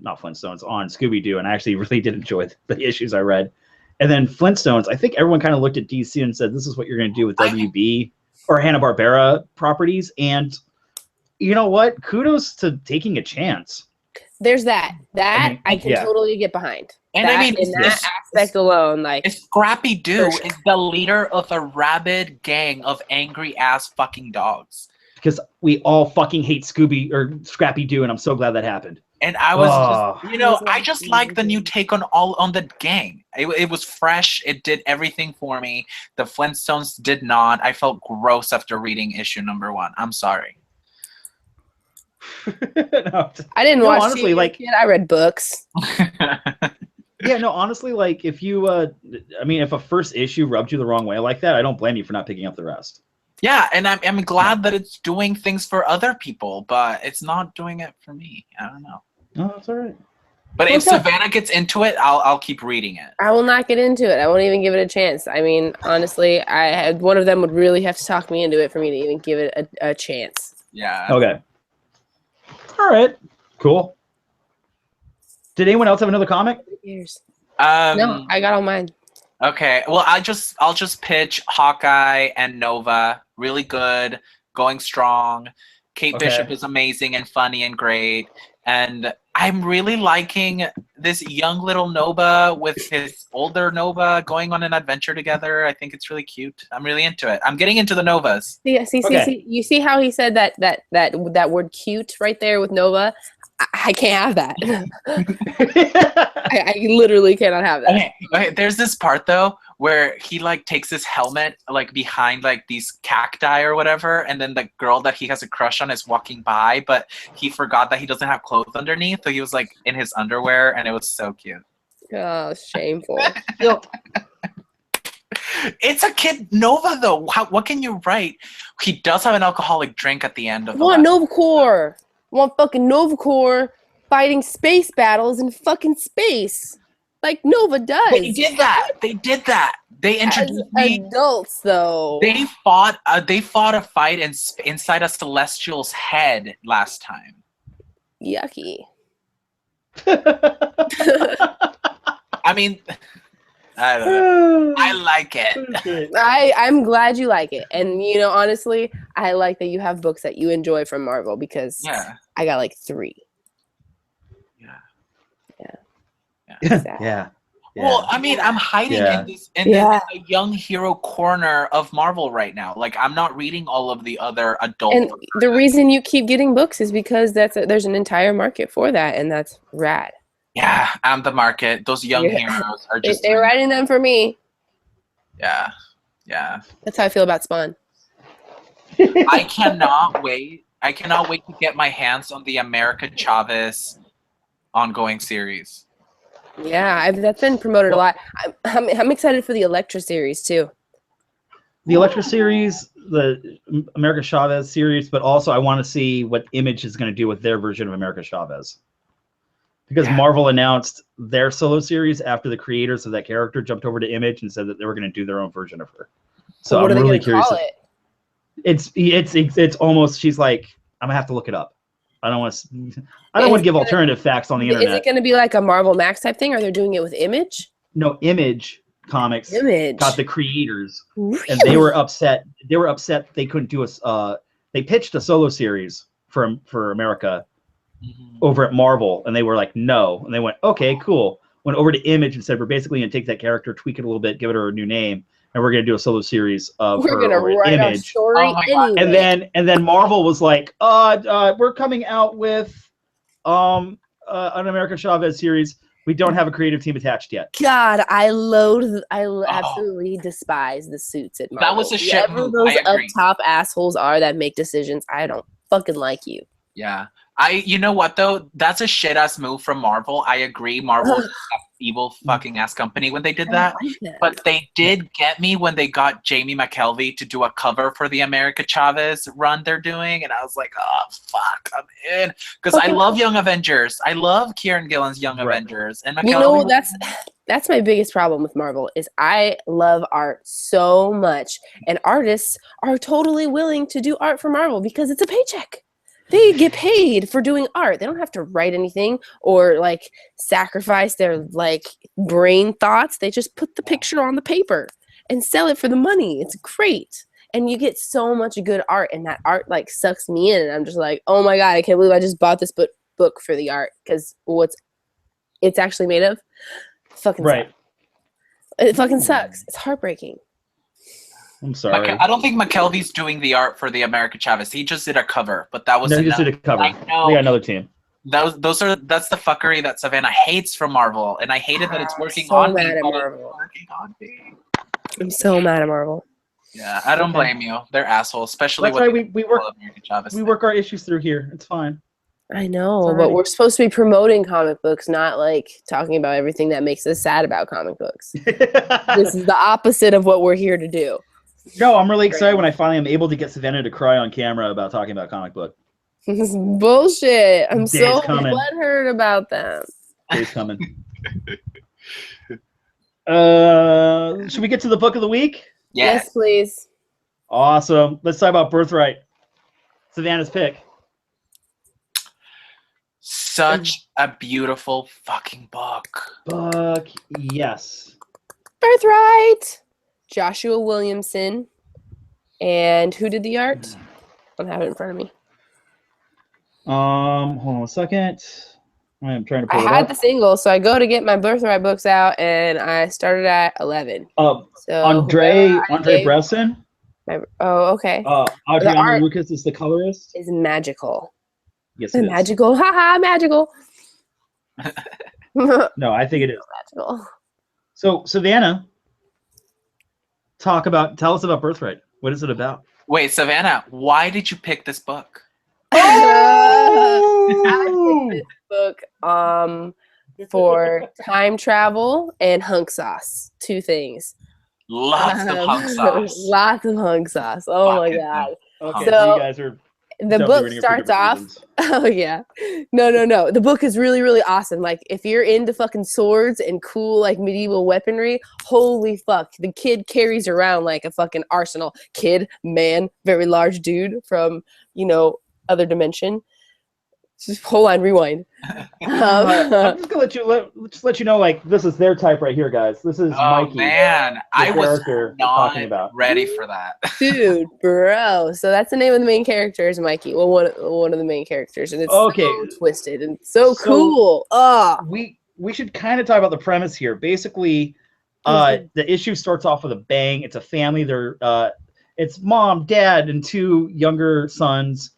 not Flintstones, on Scooby-Doo, and I actually really did enjoy the issues I read. And then Flintstones, I think everyone kind of looked at DC and said, this is what you're going to do with WB or Hanna-Barbera properties. And you know what? Kudos to taking a chance. There's that. I can totally get behind. And I mean, in that aspect alone, like Scrappy Doo is the leader of a rabid gang of angry ass fucking dogs. Because we all fucking hate Scrappy Doo, and I'm so glad that happened. And I was just, you know, I just like the new take on the gang. It was fresh. It did everything for me. The Flintstones did not. I felt gross after reading issue number 1. I'm sorry. No, I didn't watch. Honestly, TV, like I read books. Yeah, no, honestly, like if you, I mean, if a first issue rubbed you the wrong way like that, I don't blame you for not picking up the rest. Yeah, and I'm glad that it's doing things for other people, but it's not doing it for me. I don't know. No, that's all right. But if Savanna gets into it, I'll keep reading it. I will not get into it. I won't even give it a chance. I mean, honestly, one of them would really have to talk me into it for me to even give it a chance. Yeah. Okay. All right. Cool. Did anyone else have another comic? No, I got all mine. Okay. Well, I'll just pitch Hawkeye and Nova. Really good, going strong. Kate Okay. Bishop is amazing and funny and great. And I'm really liking this young little Nova with his older Nova going on an adventure together. I think it's really cute. I'm really into it. I'm getting into the Novas. See. You see how he said that word "cute" right there with Nova. I can't have that. I literally cannot have that. Okay, there's this part though where he like takes his helmet like behind like these cacti or whatever, and then the girl that he has a crush on is walking by, but he forgot that he doesn't have clothes underneath, so he was like in his underwear, and it was so cute. Oh, shameful. It's a kid Nova though. What can you write? He does have an alcoholic drink at the end of the One last Nova Corps. One fucking Nova Corps fighting space battles in fucking space. Like Nova does. They did that. They introduced me. Adults though. They fought a fight inside a Celestial's head last time. Yucky. I mean, I don't know. I like it. I'm glad you like it. And you know, honestly, I like that you have books that you enjoy from Marvel because I got like 3. Yeah. Well, I mean, I'm hiding in this a young hero corner of Marvel right now. Like, I'm not reading all of the other adult. And the reason you keep getting books is because there's an entire market for that, and that's rad. Yeah, I'm the market. Those young heroes are just. They're writing them for me. Yeah. That's how I feel about Spawn. I cannot wait. I cannot wait to get my hands on the America Chavez ongoing series. Yeah, that's been promoted a lot. I'm excited for the Elektra series too. The Elektra series, the America Chavez series, but also I want to see what Image is going to do with their version of America Chavez. Because Marvel announced their solo series after the creators of that character jumped over to Image and said that they were going to do their own version of her. So what I'm are they really gonna curious. call it? It's almost. She's like, I'm gonna have to look it up. I don't want to give alternative facts on the internet. Is it going to be like a Marvel Max type thing, or they're doing it with Image? No, Image Comics got the creators, really? And they were upset. They were upset they couldn't do they pitched a solo series for America over at Marvel, and they were like, no. And they went, okay, cool. Went over to Image and said, we're basically going to take that character, tweak it a little bit, give it her a new name, and we're going to do a solo series of her over at Image. Story anyway. And then Marvel was like, we're coming out with an America Chavez series. We don't have a creative team attached yet. God, I absolutely despise the suits at Marvel. That was a shit move. Those up top assholes are that make decisions. I don't fucking like you. Yeah. You know what though? That's a shit ass move from Marvel. I agree. Marvel is an evil fucking ass company when they did that. But they did get me when they got Jamie McKelvey to do a cover for the America Chavez run they're doing, and I was like, oh fuck, I'm in. Because I love Young Avengers. I love Kieran Gillen's Young Avengers. And McKelvey, you know, that's my biggest problem with Marvel is I love art so much, and artists are totally willing to do art for Marvel because it's a paycheck. They get paid for doing art. They don't have to write anything or like sacrifice their like brain thoughts. They just put the picture on the paper and sell it for the money. It's great. And you get so much good art, and that art like sucks me in. And I'm just like, oh my God, I can't believe I just bought this book for the art because it's actually made of fucking sucks. It fucking sucks. It's heartbreaking. I'm sorry. I don't think McKelvey's doing the art for the America Chavez. He just did a cover, but that was he just did a cover. They got another team. That's the fuckery that Savanna hates from Marvel, and I hated that it's working on me. I'm so mad at Marvel. Yeah, I don't blame you. They're assholes, especially that's why we work our issues through here. It's fine. I know, but we're supposed to be promoting comic books, not like talking about everything that makes us sad about comic books. This is the opposite of what we're here to do. No, I'm really excited when I finally am able to get Savanna to cry on camera about talking about comic book. This is bullshit. I'm so butthurt about that. Day's coming. Should we get to the book of the week? Yes, please. Awesome. Let's talk about Birthright. Savanna's pick. Such a beautiful fucking book. Yes. Birthright. Joshua Williamson. And who did the art? I don't have it in front of me. Hold on a second. I am trying to pull I it had up. the single, so I go to get my Birthright books out, and I started at 11. So Andre Bresson. Okay. Adriana art Lucas is the colorist. Is magical. Yes, it is. Magical. Haha, magical. No, I think it is. Magical. So, Savannah, tell us about Birthright. What is it about? Wait, Savanna, why did you pick this book? I picked this book for time travel and hunk sauce. 2 things. Lots of hunk sauce. Lots of hunk sauce. Oh my god. Okay, so you guys are the book starts off. Oh yeah. No. The book is really, really awesome. Like if you're into fucking swords and cool like medieval weaponry, holy fuck. The kid carries around like a fucking arsenal. Kid, man, very large dude from, other dimension. Just hold on, rewind. I'm just gonna let you know, like this is their type right here, guys. This is Mikey. Oh man, I was talking about. ready for that. Dude, bro. So that's the name of the main character is Mikey. Well, one of the main characters, and it's so twisted and so cool. We should kind of talk about the premise here. Basically, the issue starts off with a bang. It's a family. It's mom, dad, and 2 younger sons.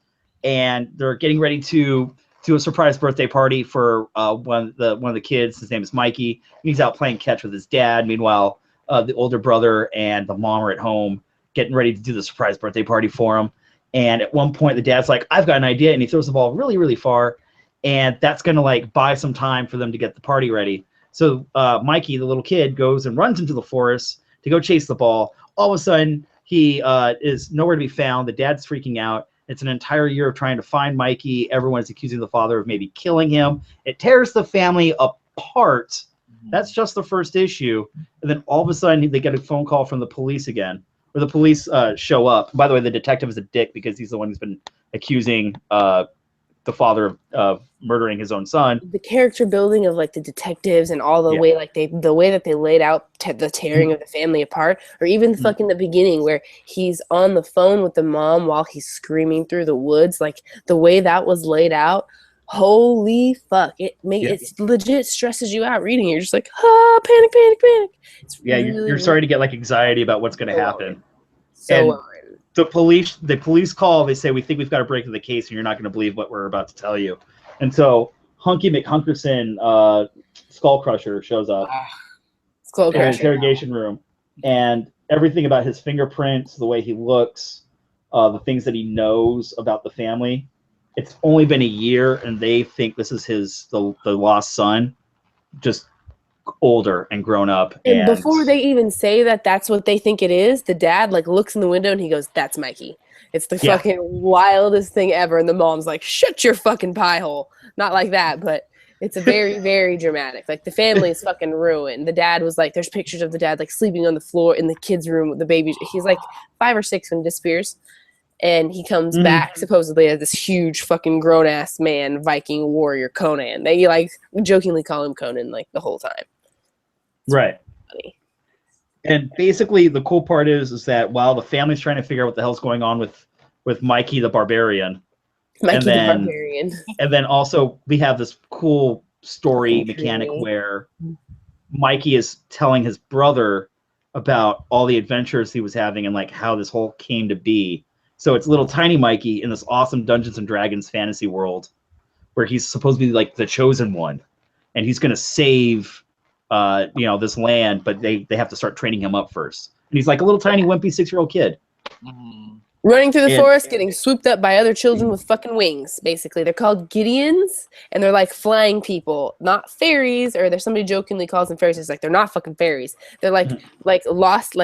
And they're getting ready to do a surprise birthday party for one of the kids. His name is Mikey. He's out playing catch with his dad. Meanwhile, the older brother and the mom are at home getting ready to do the surprise birthday party for him. And at one point, the dad's like, "I've got an idea," and he throws the ball really, really far, and that's gonna like buy some time for them to get the party ready. So Mikey, the little kid, goes and runs into the forest to go chase the ball. All of a sudden, he is nowhere to be found. The dad's freaking out. It's an entire year of trying to find Mikey. Everyone is accusing the father of maybe killing him. It tears the family apart. That's just the first issue. And then all of a sudden, they get a phone call from the police again, where the police show up. By the way, the detective is a dick because he's the one who's been accusing the father of murdering his own son. The character building of like the detectives and all the way the way that they laid out the tearing of the family apart, or even fucking the beginning where he's on the phone with the mom while he's screaming through the woods, like the way that was laid out. Holy fuck! It legit stresses you out reading. You're just like, panic. It's you're starting to get like anxiety about what's going to happen. So the police call. They say, "We think we've got to break into the case, and you're not going to believe what we're about to tell you." And so Hunky McHunkerson, Skullcrusher, shows up in an interrogation room, and everything about his fingerprints, the way he looks, the things that he knows about the family. It's only been a year, and they think this is the lost son, just older and grown up. And before they even say that that's what they think it is, the dad like looks in the window and he goes, "That's Mikey." It's the fucking wildest thing ever. And the mom's like, "Shut your fucking pie hole." Not like that, but it's a very, very dramatic. Like the family is fucking ruined. The dad was like, there's pictures of the dad like sleeping on the floor in the kid's room with the baby. He's like 5 or 6 when he disappears. And he comes back supposedly as this huge fucking grown ass man, Viking warrior Conan. They like jokingly call him Conan like the whole time. Right. Funny. And basically the cool part is that while the family's trying to figure out what the hell's going on with Mikey the Barbarian. And then also we have this cool story mechanic where Mikey is telling his brother about all the adventures he was having and like how this whole came to be. So it's little tiny Mikey in this awesome Dungeons and Dragons fantasy world where he's supposed to be like the chosen one, and he's going to save this land, but they have to start training him up first. And he's like a little tiny wimpy 6-year-old kid. Running through the forest, getting swooped up by other children with fucking wings, basically. They're called Gideons, and they're like flying people, not fairies, or there's somebody jokingly calls them fairies. It's like, they're not fucking fairies. They're like lost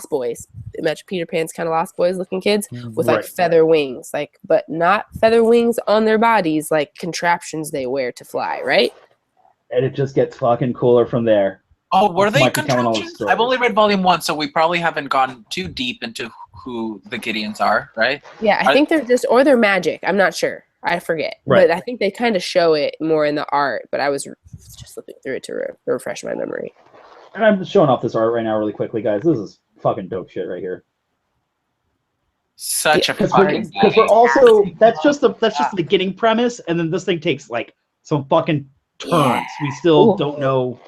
boys. Imagine Peter Pan's kind of Lost Boys looking kids with like feather wings, but not feather wings on their bodies, like contraptions they wear to fly, right? And it just gets fucking cooler from there. Oh, were they contraptions? I've only read volume 1, so we probably haven't gone too deep into who the Gideons are, right? Yeah, I think they're they're magic. I'm not sure. I forget. Right. But I think they kind of show it more in the art, but I was just looking through it to refresh my memory. and I'm showing off this art right now really quickly, guys. This is fucking dope shit right here. Such a fucking because we're also that's just the beginning premise, and then this thing takes like some fucking turns. We still don't know.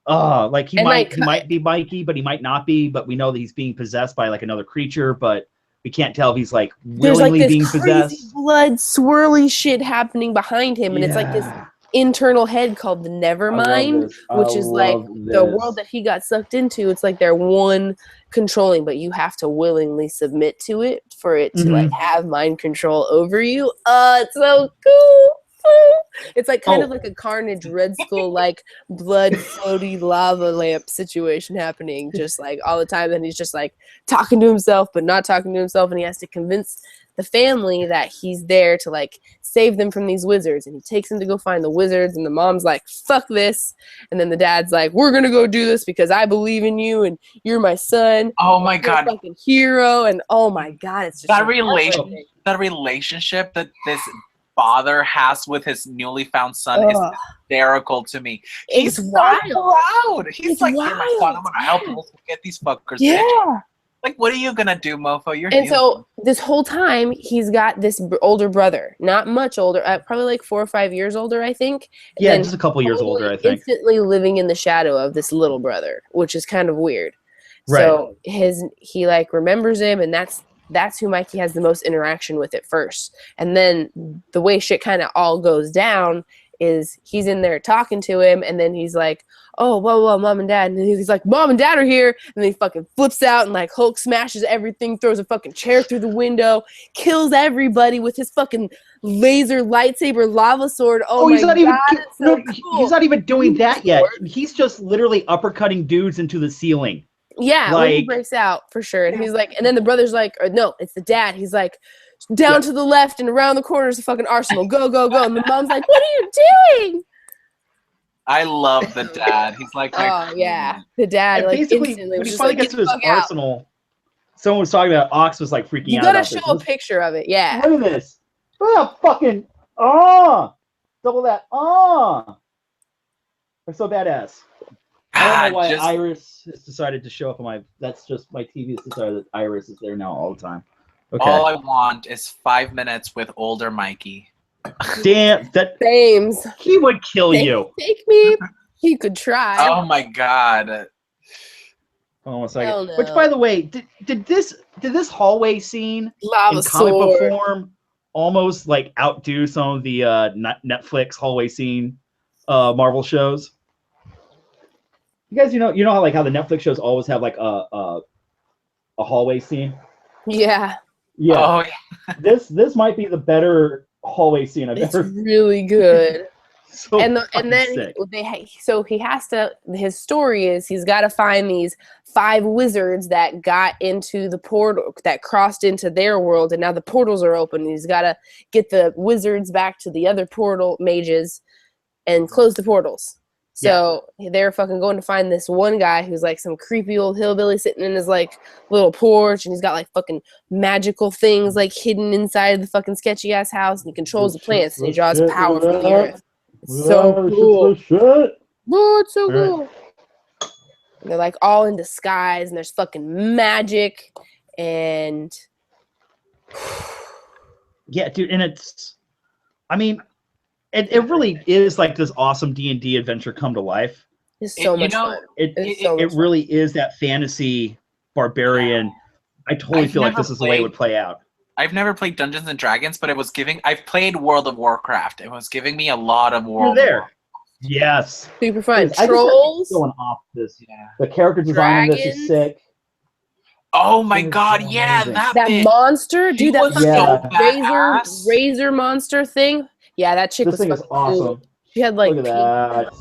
Like he might be Mikey, but he might not be. But we know that he's being possessed by like another creature, but we can't tell if he's like willingly There's like being this possessed. crazy blood swirly shit happening behind him, and it's like this internal head called the Nevermind, which is like the world that he got sucked into. It's like they're one controlling, but you have to willingly submit to it for it to like have mind control over you. It's so cool. It's like kind of like a Carnage Red Skull like blood floaty lava lamp situation happening just like all the time. And he's just like talking to himself but not talking to himself, and he has to convince the family that he's there to like save them from these wizards, and he takes them to go find the wizards, and the mom's like, fuck this, and then the dad's like, we're gonna go do this because I believe in you and you're my son. Oh my god, fucking hero. And oh my god, it's just that relationship that this father has with his newly found son is hysterical to me. He's wild. Proud. He's like, wild. My son, I'm gonna help him get these fuckers. Yeah. Bitch. Like, what are you gonna do, mofo? You're and so this whole time he's got this older brother, not much older, probably like 4 or 5 years older, I think. Yeah, just a couple years older, I think. Instantly living in the shadow of this little brother, which is kind of weird. Right. So he like remembers him, and that's who Mikey has the most interaction with at first. And then the way shit kind of all goes down is he's in there talking to him, and then he's like, oh, well, mom and dad. And he's like, mom and dad are here. And then he fucking flips out and like Hulk smashes everything, throws a fucking chair through the window, kills everybody with his fucking laser lightsaber lava sword. Oh my God, he's not even doing that yet. He's just literally uppercutting dudes into the ceiling. Yeah, like, when he breaks out, for sure. And he's like, and then the brother's like, or no, it's the dad. He's like, down to the left and around the corner is the fucking arsenal. Go, go, go. And the mom's like, what are you doing? I love the dad. He's like, oh yeah, the dad. And like basically, instantly when he finally gets to his arsenal, someone was talking about Ox was like freaking out. You gotta show a picture of it. Yeah. Look at this. Look at that fucking double that They're so badass. I don't know why Iris has decided to show up on my. That's just my TV has decided that Iris is there now all the time. Okay. All I want is 5 minutes with older Mikey. Damn, that James. He would kill you. Take me. He could try. Oh my God. Hold on a second. No. Which, by the way, did this hallway scene Lava in comic book form almost like outdo some of the Netflix hallway scene Marvel shows? You guys, you know how like how the Netflix shows always have like a hallway scene. Yeah. Yeah. Oh, yeah. This might be the better hallway scene I've ever. It's really good. So and then he has to. His story is he's got to find these 5 wizards that got into the portal, that crossed into their world, and now the portals are open. And he's got to get the wizards back to the other portal mages and close the portals. So they're fucking going to find this one guy who's like some creepy old hillbilly sitting in his like little porch, and he's got like fucking magical things like hidden inside the fucking sketchy ass house, and he controls the plants and he draws power from the earth. It's so cool. Oh, it's so cool. And they're like all in disguise, and there's fucking magic, and yeah, dude, and it's, I mean. It really is like this awesome D&D adventure come to life. It's so much fun. It really is that fantasy barbarian. I totally feel like this is the way it would play out. I've never played Dungeons and Dragons, but I've played World of Warcraft. It was giving me a lot of World. You're there. Yes. Super fun. Trolls. Going off this. Yeah. The character design on this is sick. Oh my God! So yeah, that monster, dude. That razor monster thing. Yeah, that chick was fucking awesome. Cool. She had like. Look at that.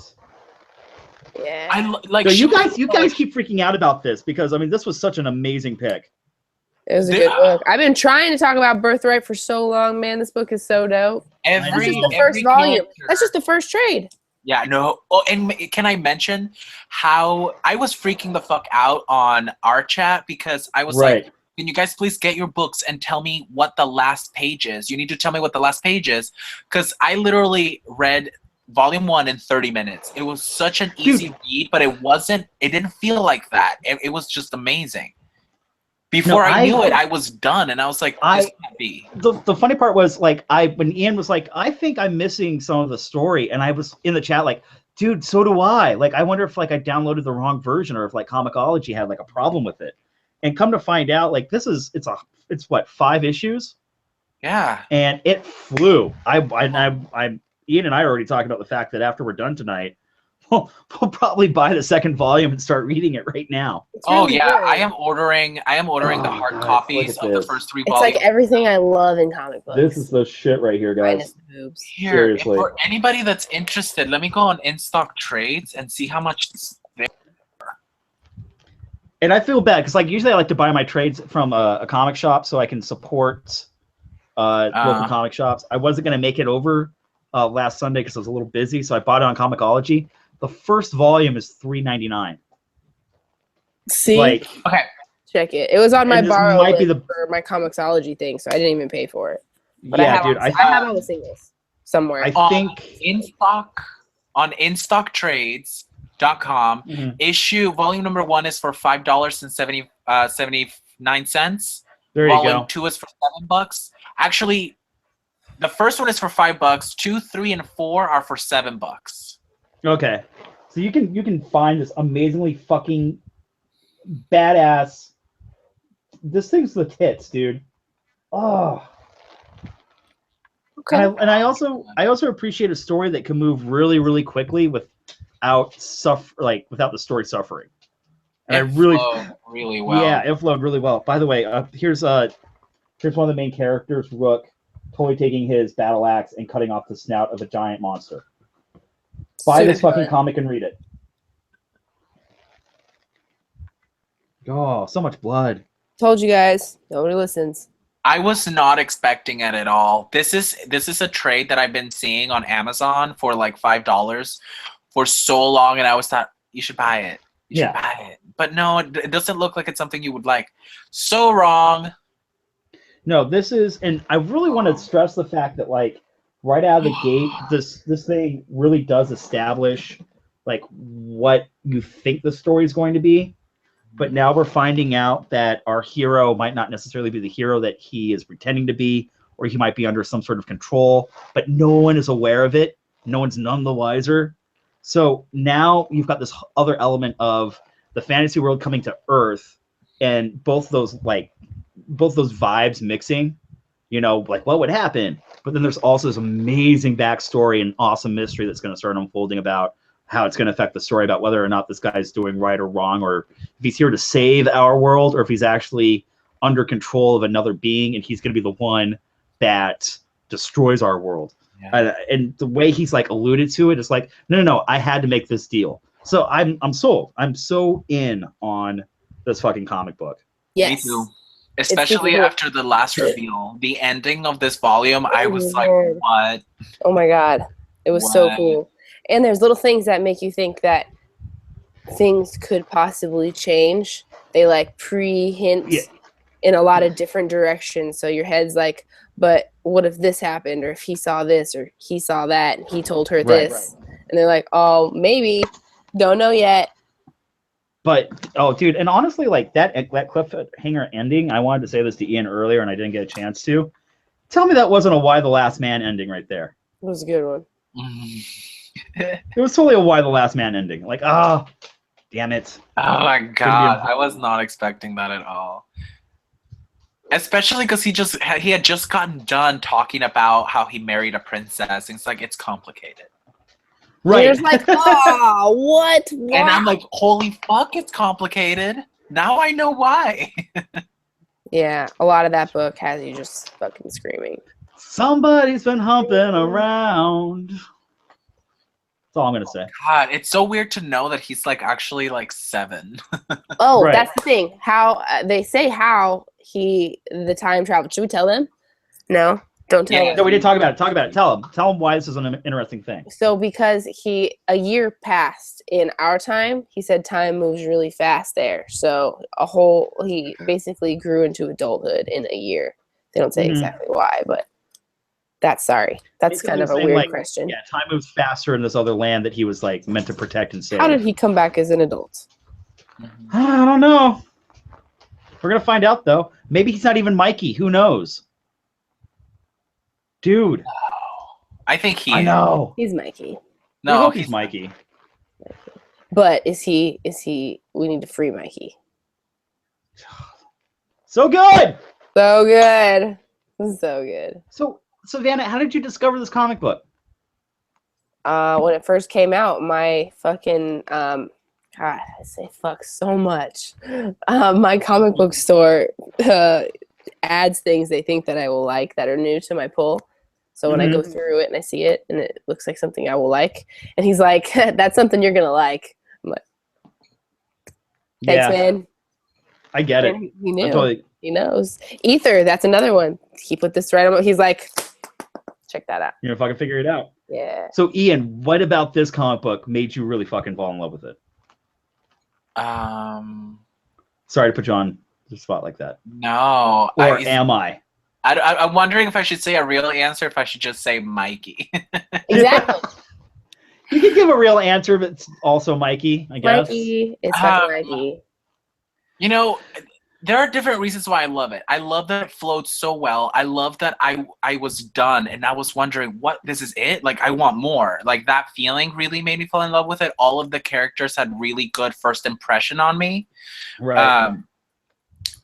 Yeah. So you guys keep freaking out about this because I mean this was such an amazing pick. It was a good book. I've been trying to talk about Birthright for so long, man. This book is so dope. That's just the first volume. That's just the first trade. Yeah, no. Oh, and can I mention how I was freaking the fuck out on our chat because I was like, can you guys please get your books and tell me what the last page is? You need to tell me what the last page is because I literally read volume 1 in 30 minutes. It was such an easy read, but it didn't feel like that. It was just amazing. Before I knew it, I was done, and I was like, this can't be. The funny part was, like, when Ian was like, I think I'm missing some of the story, and I was in the chat like, dude, so do I. Like, I wonder if, like, I downloaded the wrong version, or if, like, Comixology had, like, a problem with it. And come to find out, like, it's what, 5 issues? Yeah. And it flew. Ian and I are already talking about the fact that after we're done tonight, we'll probably buy the second volume and start reading it right now. Really good. I am ordering the hard copies of the first 3 volumes. It's like everything I love in comic books. This is the shit right here, guys. Here, seriously. For anybody that's interested, let me go on In Stock Trades and see how much it's there. And I feel bad because, like, usually I like to buy my trades from a comic shop so I can support local comic shops. I wasn't going to make it over last Sunday because I was a little busy, so I bought it on Comixology. The first volume is $3.99. See? Like, okay. Check it. It was on my borrow might list for my Comixology thing, so I didn't even pay for it. But yeah, I have all the singles somewhere. I think on InStockTrades.com, issue volume number 1 is for $5.79. There you volume go. 2 is for $7. Actually, the first one is for $5. 2, 3, and 4 are for $7. Okay, so you can find this amazingly fucking badass. This thing's the tits, dude. Oh. Okay. And I also appreciate a story that can move really, really quickly without the story suffering. And flowed really well. Yeah, it flowed really well. By the way, here's one of the main characters, Rook, totally taking his battle axe and cutting off the snout of a giant monster. Buy this fucking comic and read it. Oh, so much blood. Told you guys. Nobody listens. I was not expecting it at all. This is a trade that I've been seeing on Amazon for like $5 for so long, and I always thought you should buy it. You should buy it. But no, it doesn't look like it's something you would like. So wrong. No, this is, and I really want to stress the fact that, like, right out of the gate, this thing really does establish, like, what you think the story is going to be. But now we're finding out that our hero might not necessarily be the hero that he is pretending to be, or he might be under some sort of control, but no one is aware of it. No one's none the wiser. So now you've got this other element of the fantasy world coming to Earth, and both those vibes mixing, you know, like what would happen? But then there's also this amazing backstory and awesome mystery that's going to start unfolding about how it's going to affect the story about whether or not this guy's doing right or wrong, or if he's here to save our world, or if he's actually under control of another being and he's going to be the one that destroys our world. Yeah. And the way he's like alluded to it, it's like, no, I had to make this deal. So I'm sold. I'm so in on this fucking comic book. Yes. Me too. Especially after the last reveal, the ending of this volume, I was like, what? Oh my God. It was so cool. And there's little things that make you think that things could possibly change. They like pre-hint in a lot of different directions. So your head's like, but what if this happened? Or if he saw this, or he saw that, and he told her this. Right. And they're like, oh, maybe. Don't know yet. But, oh, dude, and honestly, like, that cliffhanger ending, I wanted to say this to Ian earlier, and I didn't get a chance to. Tell me that wasn't a Y the Last Man ending right there. It was a good one. It was totally a Y the Last Man ending. Like, damn it. Oh my God, I was not expecting that at all. Especially because he had just gotten done talking about how he married a princess. And it's like, it's complicated. Right. And you're like, oh, what? Why? And I'm like, holy fuck, it's complicated. Now I know why. Yeah, a lot of that book has you just fucking screaming. Somebody's been humping around. That's all I'm gonna say. God, it's so weird to know that he's like actually like 7. Oh, right. That's the thing. How they say how the time travel. Should we tell them? No, don't tell them. No, we didn't talk about it. Talk about it. Tell them why this is an interesting thing. So because a year passed in our time, he said time moves really fast there. So he basically grew into adulthood in a year. They don't say exactly why, but That's kind of a saying, weird like, question. Yeah, time moves faster in this other land that he was like meant to protect and save. How did he come back as an adult? I don't know. We're gonna find out though. Maybe he's not even Mikey. Who knows? Dude. I think he. I know. He's Mikey. No, I hope he's Mikey. But is he? We need to free Mikey. So good. So good. So good. So Savanna, how did you discover this comic book? When it first came out, my fucking God, I say fuck so much. My comic book store adds things they think that I will like that are new to my pull. So when I go through it and I see it and it looks like something I will like, and he's like, "That's something you're gonna like." I'm like, "Thanks, man." I get it. He knew. He knows. Ether, that's another one. He put this right on. He's like, check that out. You're gonna fucking figure it out. Yeah. So Ian, what about this comic book made you really fucking fall in love with it? Sorry to put you on the spot like that. No. Or am I? I'm wondering if I should say a real answer, if I should just say Mikey. Exactly. You can give a real answer, but it's also Mikey, I guess. Mikey. It's fucking Mikey. You know, there are different reasons why I love it. I love that it flowed so well. I love that I was done and I was wondering, what, this is it? Like, I want more. Like, that feeling really made me fall in love with it. All of the characters had really good first impression on me. Right.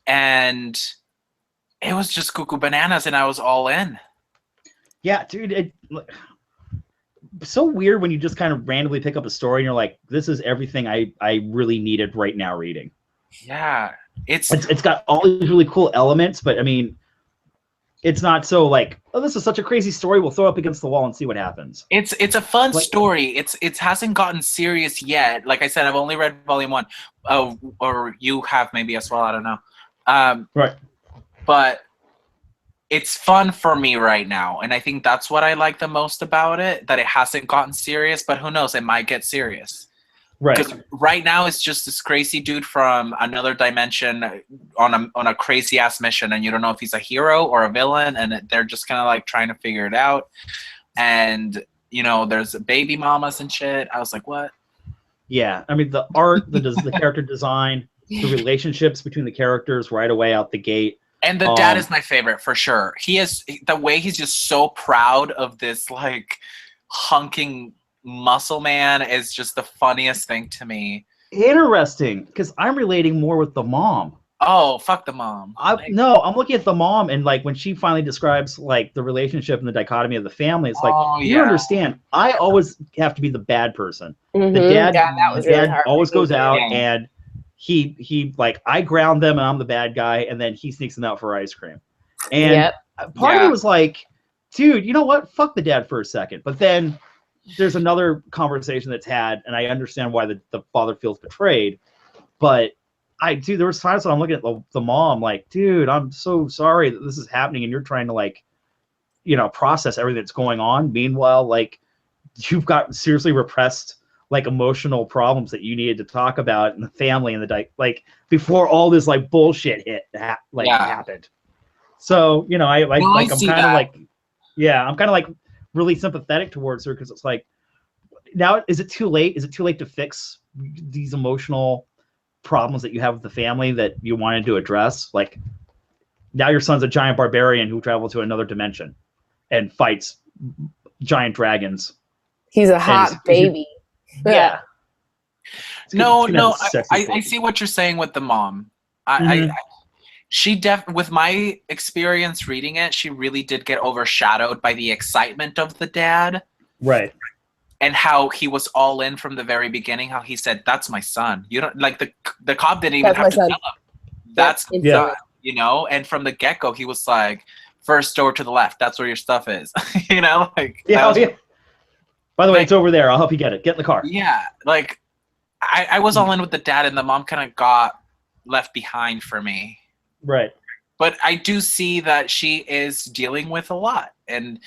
And it was just cuckoo bananas and I was all in. Yeah, dude. It's so weird when you just kind of randomly pick up a story and you're like, this is everything I really needed right now reading. Yeah. It's got all these really cool elements, but I mean, it's not so like, oh, this is such a crazy story. We'll throw it up against the wall and see what happens. It's a fun story. It hasn't gotten serious yet. Like I said, I've only read volume 1. Or you have maybe as well. I don't know. Right. But it's fun for me right now, and I think that's what I like the most about it. That it hasn't gotten serious, but who knows? It might get serious. Right. Because right now it's just this crazy dude from another dimension on a crazy ass mission, and you don't know if he's a hero or a villain, and they're just kind of like trying to figure it out. And you know, there's baby mamas and shit. I was like, what? Yeah, I mean, the art, the character design, the relationships between the characters right away out the gate. And the dad is my favorite for sure. He is the way he's just so proud of this like hunking muscle man is just the funniest thing to me. Interesting, because I'm relating more with the mom. Oh, fuck the mom. No, I'm looking at the mom, and like when she finally describes like the relationship and the dichotomy of the family, it's like, you understand, I always have to be the bad person. Mm-hmm. The dad, that was really hard always goes out and he like, I ground them and I'm the bad guy, and then he sneaks them out for ice cream. And part of it was like, dude, you know what? Fuck the dad for a second. But then there's another conversation that's had, and I understand why the father feels betrayed. But there was times when I'm looking at the mom like, dude, I'm so sorry that this is happening, and you're trying to like, you know, process everything that's going on. Meanwhile, like, you've got seriously repressed like emotional problems that you needed to talk about in the family and like before all this like bullshit happened. So, you know, I'm kind of like really sympathetic towards her, because it's like, now is it too late? Is it too late to fix these emotional problems that you have with the family that you wanted to address? Like, now your son's a giant barbarian who travels to another dimension and fights giant dragons. He's a hot baby. Yeah. No, I see what you're saying with the mom. With my experience reading it, she really did get overshadowed by the excitement of the dad. Right. And how he was all in from the very beginning, how he said, that's my son. You don't like the cop didn't even have to tell him. That's his son, you know? And from the get-go, he was like, first door to the left, that's where your stuff is. You know? Like, by the way, it's over there. I'll help you get it. Get in the car. Yeah. Like, I was all in with the dad, and the mom kind of got left behind for me. Right. But I do see that she is dealing with a lot, and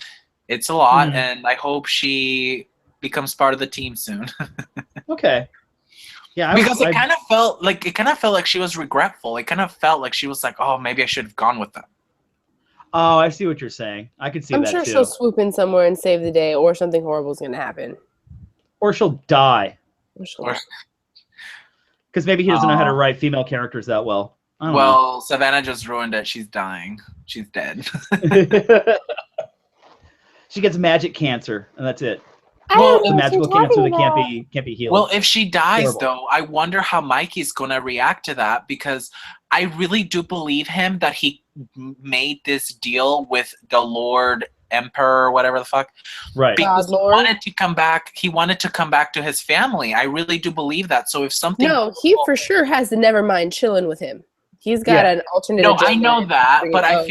it's a lot, and I hope she becomes part of the team soon. Okay. Yeah. Because it kind of felt like she was regretful. It kind of felt like she was like, oh, maybe I should have gone with them. Oh, I see what you're saying. I could see I'm that sure too. she'll swoop in somewhere and save the day, or something horrible is going to happen. Or she'll die. Or- Because maybe he doesn't know how to write female characters that well. I don't Well, Savanna just ruined it. She's dying. She's dead. know. She gets magic cancer, and that's it. Well, It's a magical cancer that can't be healed. Well, if she dies, Horrible. though, I wonder how Mikey's gonna react to that, because I really do believe him that he made this deal with the Lord Emperor, whatever the fuck, right. because God Lord. he wanted to come back. He wanted to come back to his family. I really do believe that. So if something, No, he for sure has the Nevermind chilling with him. He's got an alternate. no, I agenda know and that, bring but it I up.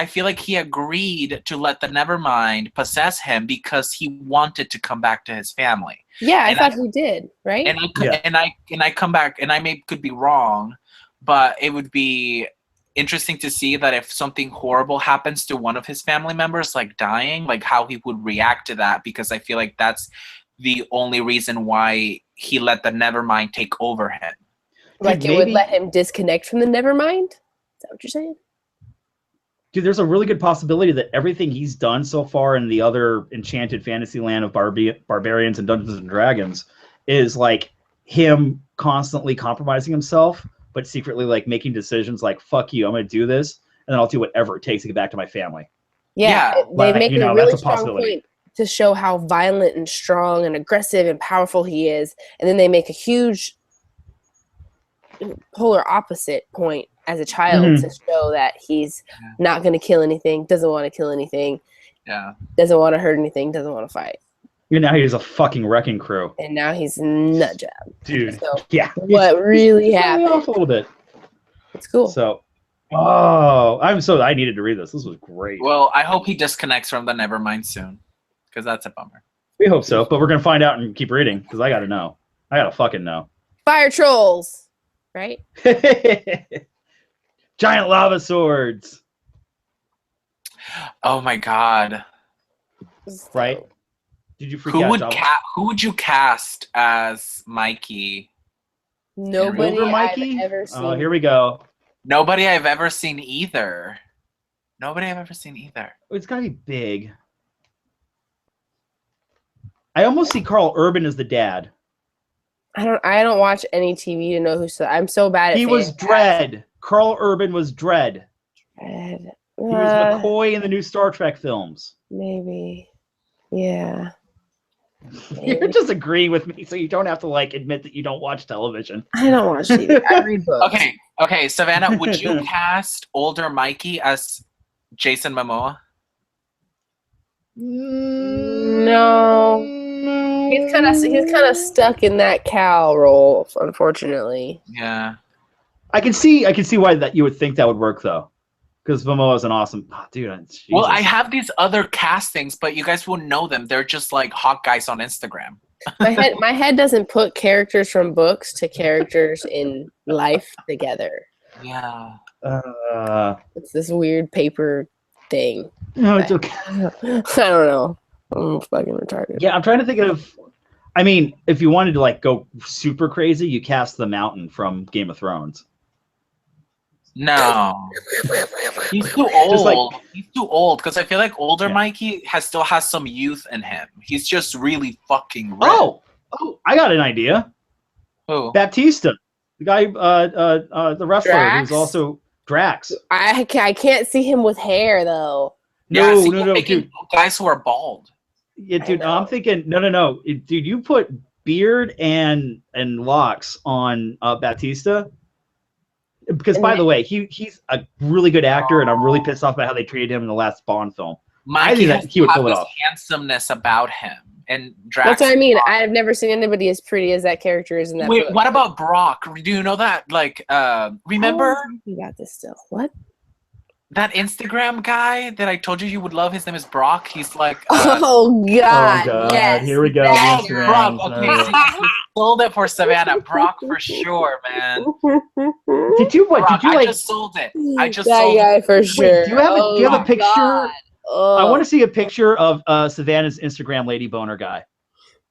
feel like he agreed to let the Nevermind possess him because he wanted to come back to his family. Yeah, I and thought he did, right? And I come back, and I could be wrong, but it would be interesting to see that if something horrible happens to one of his family members, like dying, like how he would react to that, because I feel like that's the only reason why he let the Nevermind take over him. Like Dude, it would maybe- let him disconnect from the Nevermind? Is that what you're saying? Dude, there's a really good possibility that everything he's done so far in the other enchanted fantasy land of barbarians and Dungeons and Dragons is like him constantly compromising himself, but secretly like making decisions like, fuck you, I'm going to do this, and then I'll do whatever it takes to get back to my family. Yeah, Yeah, they like, make you it know, a really that's a strong possibility. point to show how violent and strong and aggressive and powerful he is, and then they make a huge polar opposite point as a child to show that he's not going to kill anything, doesn't want to kill anything, doesn't want to hurt anything, doesn't want to fight. You know, he's a fucking wrecking crew. And now he's a nut job. Dude, So, yeah. what really He's happened? off a little bit. It's cool. So, I needed to read this. This was great. Well, I hope he disconnects from the Nevermind soon, because that's a bummer. We hope so, but we're going to find out and keep reading, because I got to know. I got to fucking know. Fire trolls, right? Giant lava swords. Oh my god! Right? Did you freak Who out? would Java? who would you cast as Mikey? Nobody Older I've Mikey? ever seen. Oh, here we go. Nobody I've ever seen either. It's got to be big. I almost see Carl Urban as the dad. I don't watch any TV to know who's. I'm so bad at. He was Dredd. Carl Urban was Dredd. Dredd. He was McCoy in the new Star Trek films. Maybe. Yeah. You're just agreeing with me, so you don't have to like admit that you don't watch television. I don't watch TV. I read books. Okay, Savanna, would you cast older Mikey as Jason Momoa? No. He's kind of stuck in that Cal role, unfortunately. Yeah. I can see why that you would think that would work though, because Momoa is an awesome dude. Jesus. Well, I have these other castings, but you guys won't know them. They're just like hot guys on Instagram. My head doesn't put characters from books to characters in life together. Yeah. It's this weird paper thing. No, it's okay. I don't know. I'm fucking retarded. Yeah, I'm trying to think of. I mean, if you wanted to like go super crazy, you cast the Mountain from Game of Thrones. No. He's too old. Just like- He's too old, because I feel like older Yeah. Mikey still has some youth in him. He's just really fucking red. Oh, I got an idea. Who? Baptista, the guy, the wrestler Drax? who's also Drax. I can't see him with hair though. Yeah, see, No, picking dude. guys who are bald. Yeah, dude. I know. I'm thinking, no, dude. You put beard and locks on Baptista, because by the way, he's a really good actor, and I'm really pissed off about how they treated him in the last Bond film. Mikey think that has he would to pull have it this off. handsomeness about him. And Drax. That's what I mean. I've never seen anybody as pretty as that character is in that Wait, book. what about Brock? Do you know that? Like, remember You got this still. What? that Instagram guy that I told you would love? His name is Brock. He's like, Oh God! God, Yes. here we go, that the guy. Instagram. Brock. Okay, he sold it for Savanna. Brock for sure, man. Did you what? Brock, Did you I like? just sold it. I just that sold guy it. for sure. do you have a picture? God. Oh. I want to see a picture of Savannah's Instagram lady boner guy.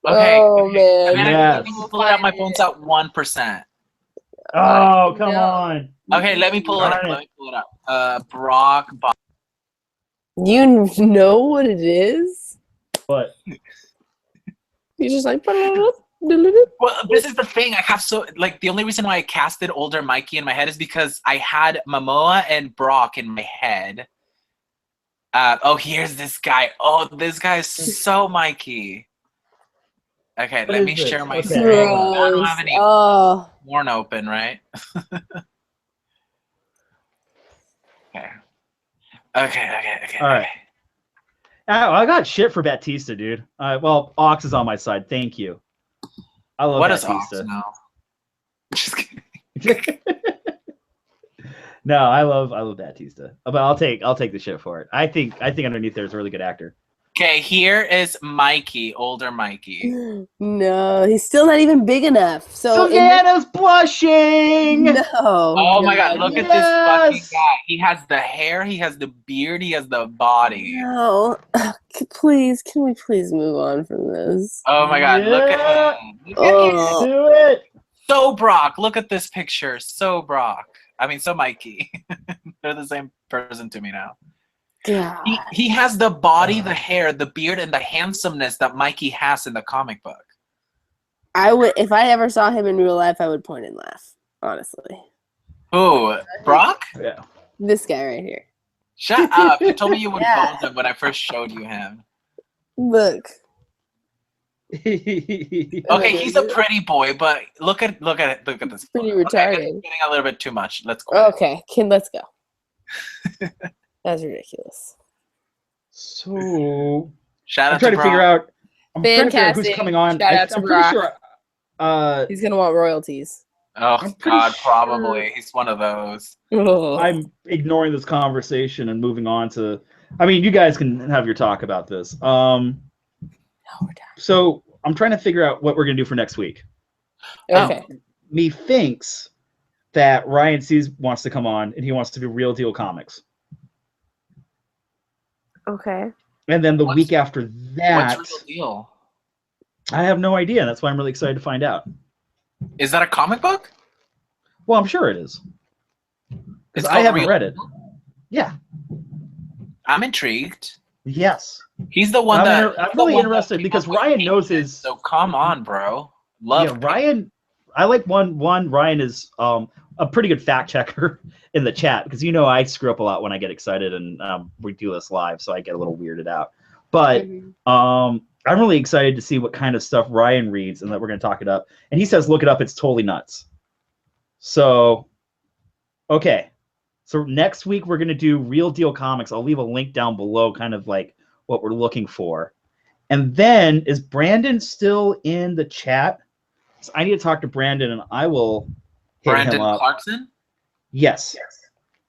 Okay. Oh man. Savanna, Yes. let me pull it out. My phone's at 1%. Oh, come No. on. Okay, let me pull it up. Darn it. Let me pull it up. Brock. You know what it is? But You're just like. Well, this is the thing. I have the only reason why I casted older Mikey in my head is because I had Momoa and Brock in my head. Here's this guy. Oh, this guy is so Mikey. Okay, let me share my screen. I don't have any porn open, right? Okay. Okay. All right. I got shit for Batista, dude. Well, Ox is on my side. Thank you. I love Batista. What is Ox now? Just kidding. No, I love Batista. But I'll take the shit for it. I think underneath there's a really good actor. Okay, here is Mikey, older Mikey. No, he's still not even big enough. So Savannah's blushing. No. Oh my God! Look at this fucking guy. He has the hair. He has the beard. He has the body. No. Please, can we please move on from this? Oh my God! Look at him. Do it. So Brock, look at this picture. So Brock. I mean, so Mikey. They're the same person to me now. God. He has the body, the hair, the beard, and the handsomeness that Mikey has in the comic book. I would, if I ever saw him in real life, I would point and laugh. Honestly. Who? Brock? Yeah. This guy right here. Shut up! You told me you would bone him when I first showed you him. Look. Okay, he's a pretty boy, but look at this. Pretty Okay, retarded. it's getting a little bit too much. Let's go. Okay, let's go. That's ridiculous. So Shout out I'm trying to figure out. I'm trying to figure out who's Fantastic. coming on. Shout out to I'm pretty Brock. sure. He's gonna want royalties. Oh I'm pretty God, sure- probably he's one of those. I'm ignoring this conversation and moving on to. I mean, you guys can have your talk about this. So I'm trying to figure out what we're gonna do for next week. Okay. Me thinks that Ryan Sees wants to come on and he wants to do Real Deal Comics. Okay. And then the week after that, What's Real Deal? I have no idea. That's why I'm really excited to find out. Is that a comic book? Well, I'm sure it is. It's Because I called haven't Real read it. Deal? Yeah. I'm intrigued. Yes. He's the one I'm really interested because Ryan knows his. So come on, bro. Love. Yeah, Ryan. I like one. Ryan is a pretty good fact checker in the chat because I screw up a lot when I get excited and we do this live, so I get a little weirded out. But I'm really excited to see what kind of stuff Ryan reads and that we're going to talk it up. And he says, look it up. It's totally nuts. So, okay. So next week we're going to do Real Deal Comics. I'll leave a link down below, kind of like what we're looking for. And then is Brandon still in the chat? So I need to talk to Brandon and I will hit him up. Clarkson? Yes.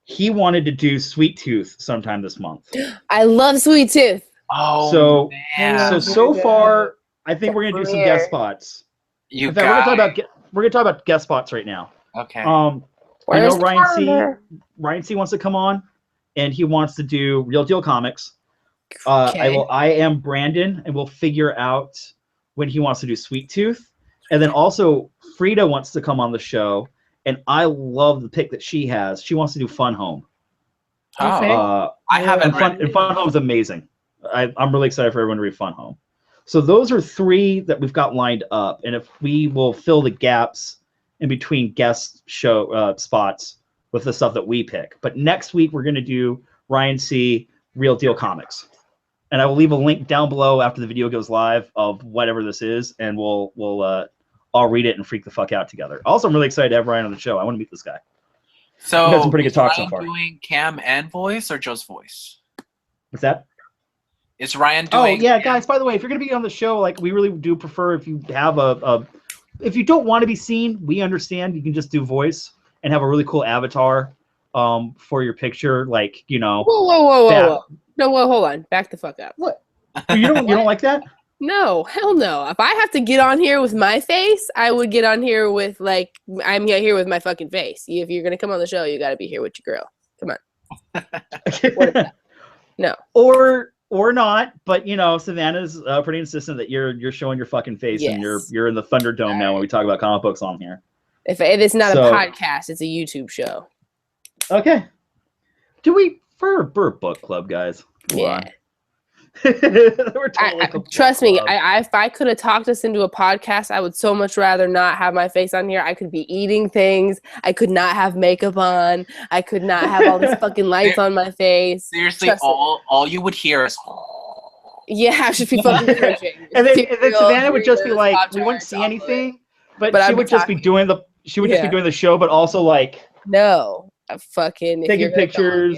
He wanted to do Sweet Tooth sometime this month. I love Sweet Tooth. Oh, So man. so far, I think we're gonna do some guest spots. You In fact, we're gonna talk about guest spots right now. Okay. I know Where's Ryan C wants to come on, and he wants to do Real Deal Comics. Okay. I am Brandon, and we'll figure out when he wants to do Sweet Tooth, and then also Frida wants to come on the show, and I love the pick that she has. She wants to do Fun Home. Okay. I haven't read and Fun Home's amazing. I'm really excited for everyone to read Fun Home. So those are 3 that we've got lined up, and if we will fill the gaps in between guest show spots with the stuff that we pick. But next week we're going to do Ryan C. Real Deal Comics, and I will leave a link down below after the video goes live of whatever this is, and we'll all read it and freak the fuck out together. Also, I'm really excited to have Ryan on the show. I want to meet this guy. So We've had some pretty good talks so Ryan far. doing Cam and voice or Joe's voice? What's that? Is Ryan Oh doing? yeah, guys. By the way, if you're gonna be on the show, like we really do prefer if you have if you don't want to be seen, we understand. You can just do voice and have a really cool avatar for your picture, like Whoa. No, hold on. Back the fuck up. What? You don't like that? No, hell no. If I have to get on here with my face, I would get on here with I'm here with my fucking face. If you're gonna come on the show, you got to be here with your girl. Come on. What is that? No. Or not, but Savannah's pretty insistent that you're showing your fucking face, and Yes. you're in the Thunderdome now when we talk about comic books on here. If it's not So- a podcast, it's a YouTube show. Okay. We're a book club, guys. Come Yeah. on. We're totally Trust me, if I could have talked us into a podcast, I would so much rather not have my face on here. I could be eating things. I could not have makeup on. I could not have all these fucking lights on my face. Seriously, all you would hear is. Yeah, I should be fucking crunching. and then Savanna would just be like, we wouldn't see anything, but she would just be doing the show, but also like no, fucking taking pictures,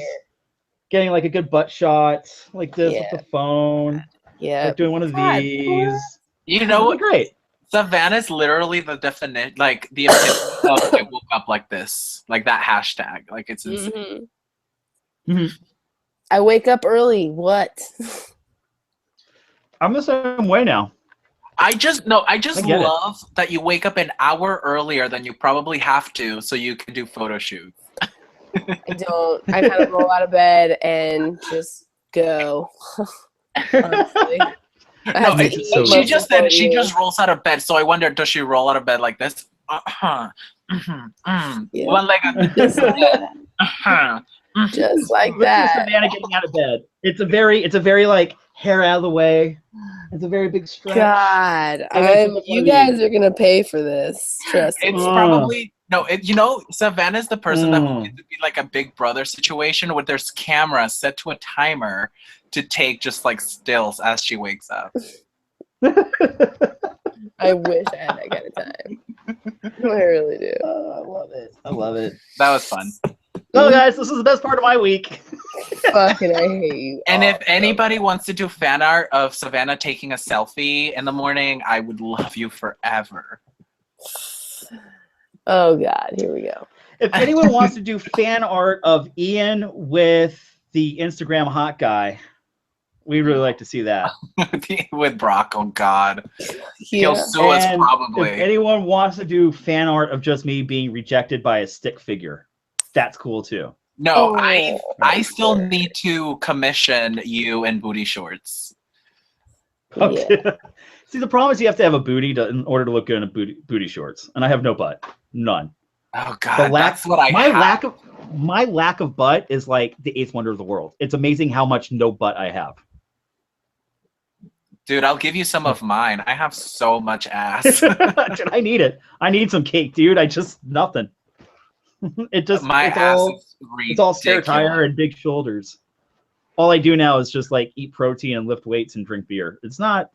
getting like a good butt shot like this with the phone. Yeah, like doing one of these. You know what? Great. Savannah's literally the definition, like the epitome of I woke up like this, like that hashtag. Like it's insane. I wake up early. What? I'm the same way now. I just love that you wake up an hour earlier than you probably have to, so you can do photo shoots. I don't. I kind of roll out of bed and just go. Honestly. She just rolls out of bed. So I wonder, does she roll out of bed like this? One leg. Just like that. Savanna getting out of bed. It's a very like hair out of the way. It's a very big stretch. God, you guys are gonna pay for this. Trust me. It's probably Savannah's the person that would be like a Big Brother situation where there's cameras set to a timer to take just like stills as she wakes up. I wish I had that kind of time. I really do. I love it. I love it. That was fun. Well, guys, this is the best part of my week. Fucking, I hate you. And if anybody wants to do fan art of Savanna taking a selfie in the morning, I would love you forever. Oh, God. Here we go. If anyone wants to do fan art of Ian with the Instagram hot guy, we'd really like to see that. With Brock, oh, God. He'll sue us probably. If anyone wants to do fan art of just me being rejected by a stick figure, that's cool, too. No, I still need to commission you in booty shorts. Okay. Yeah. See, the problem is you have to have a booty in order to look good in booty shorts, and I have no butt, none. Oh God, that's what I have. My lack of butt is like the eighth wonder of the world. It's amazing how much no butt I have. Dude, I'll give you some of mine. I have so much ass. Dude, I need it. I need some cake, dude. Nothing. It's all spare tire and big shoulders. All I do now is just like eat protein and lift weights and drink beer. It's a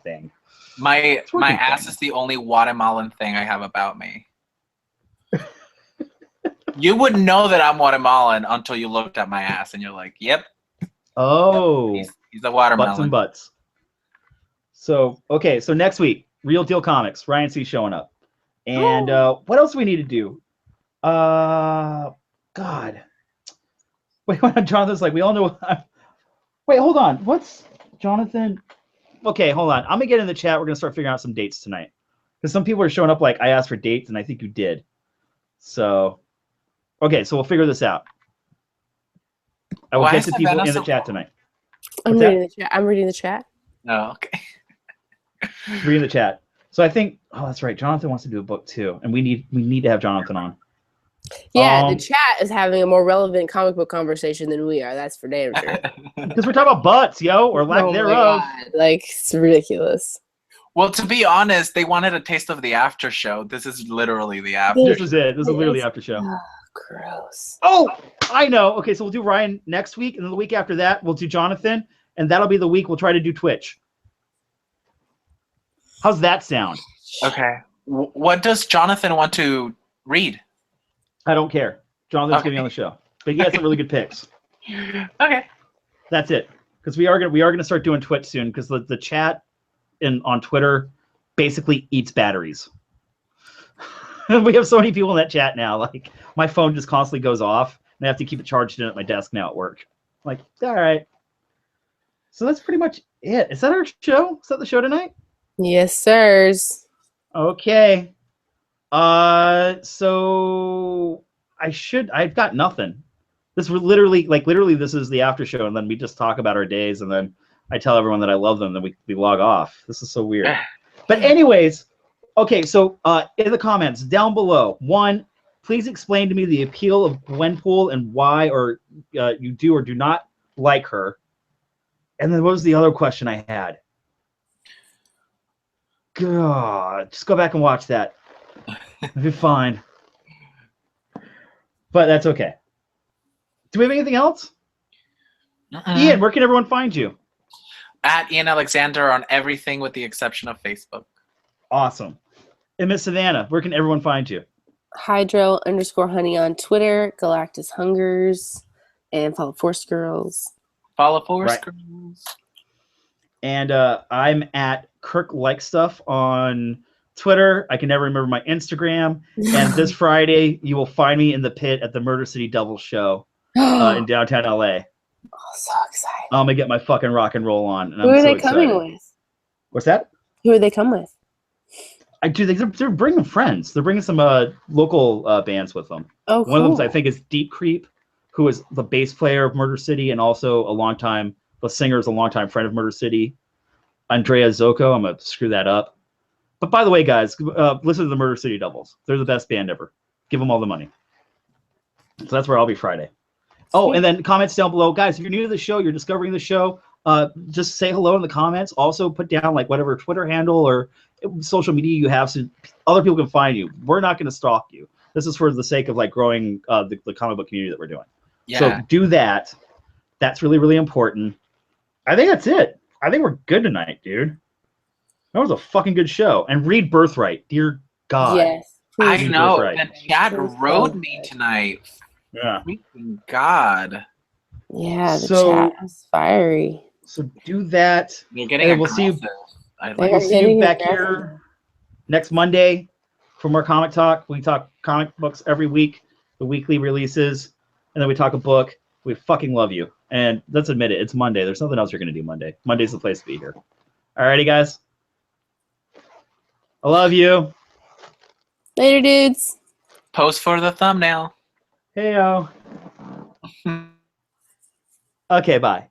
thing. My ass is the only Guatemalan thing I have about me. You wouldn't know that I'm Guatemalan until you looked at my ass and you're like, yep. Oh. He's a Guatemalan. Butts and butts. So next week, Real Deal Comics, Ryan C. showing up. And what else do we need to do? God. Wait, Jonathan's like, we all know. Wait, hold on. What's Jonathan? Okay, hold on. I'm going to get in the chat. We're going to start figuring out some dates tonight. Because some people are showing up like, I asked for dates, and I think you did. So, okay, so we'll figure this out. I will get to people in the chat tonight. I'm reading the chat. Oh, okay. Reading the chat. So I think, that's right. Jonathan wants to do a book too, and we need to have Jonathan on. Yeah, the chat is having a more relevant comic book conversation than we are. That's for damn sure. Because we're talking about butts, or lack thereof. Like, it's ridiculous. Well, to be honest, they wanted a taste of the after show. This is literally the after. This is it. This is literally the after show. Oh, gross. Oh, I know. Okay, so we'll do Ryan next week, and then the week after that, we'll do Jonathan, and that'll be the week we'll try to do Twitch. How's that sound? Okay. What does Jonathan want to read? I don't care. Jonathan's going to be on the show, but he has some really good picks. Okay. That's it. Because we are gonna start doing Twitch soon. Because the chat on Twitter basically eats batteries. We have so many people in that chat now. Like my phone just constantly goes off, and I have to keep it charged in at my desk now at work. Like, all right. So that's pretty much it. Is that our show? Is that the show tonight? Yes, sirs. Okay. So I've got nothing. This was literally this is the after show, and then we just talk about our days, and then I tell everyone that I love them, then we log off. This is so weird. But anyways, okay, so in the comments down below, one, please explain to me the appeal of Gwenpool and why you do or do not like her. And then what was the other question I had? God, just go back and watch that. It'll be fine. But that's okay. Do we have anything else? Ian, where can everyone find you? At Ian Alexander on everything with the exception of Facebook. Awesome. And Miss Savannah, where can everyone find you? Hydro_honey on Twitter, Galactus Hungers, and follow Force Girls. Follow Force Girls. And I'm at Kirk Like Stuff on Twitter. I can never remember my Instagram. And this Friday, you will find me in the pit at the Murder City Double Show in downtown LA. Oh, so excited. I'm gonna get my fucking rock and roll on. And Who I'm are so they coming excited. with? What's that? Who are they come with? They're bringing friends. They're bringing some local bands with them. Oh, cool. One of them, I think, is Deep Creep, who is the bass player of Murder City and also the singer is a longtime friend of Murder City. Andrea Zocco. I'm gonna screw that up. But by the way, guys, listen to the Murder City Doubles. They're the best band ever. Give them all the money. So that's where I'll be Friday. Oh, and then comments down below. Guys, if you're new to the show, you're discovering the show, just say hello in the comments. Also put down like whatever Twitter handle or social media you have so other people can find you. We're not going to stalk you. This is for the sake of like growing the comic book community that we're doing. Yeah. So do that. That's really, really important. I think that's it. I think we're good tonight, dude. That was a fucking good show. And read Birthright. Dear God. Yes. I know. Birthright. The chat rode me tonight. Yeah. Freaking God. Yeah, the chat is fiery. So do that. You're getting and we'll see you. I like We'll see you back here next Monday for more comic talk. We talk comic books every week, the weekly releases, and then we talk a book. We fucking love you. And let's admit it, it's Monday. There's nothing else you're going to do Monday. Monday's the place to be here. Alrighty, guys. I love you. Later, dudes. Post for the thumbnail. Heyo. Okay, bye.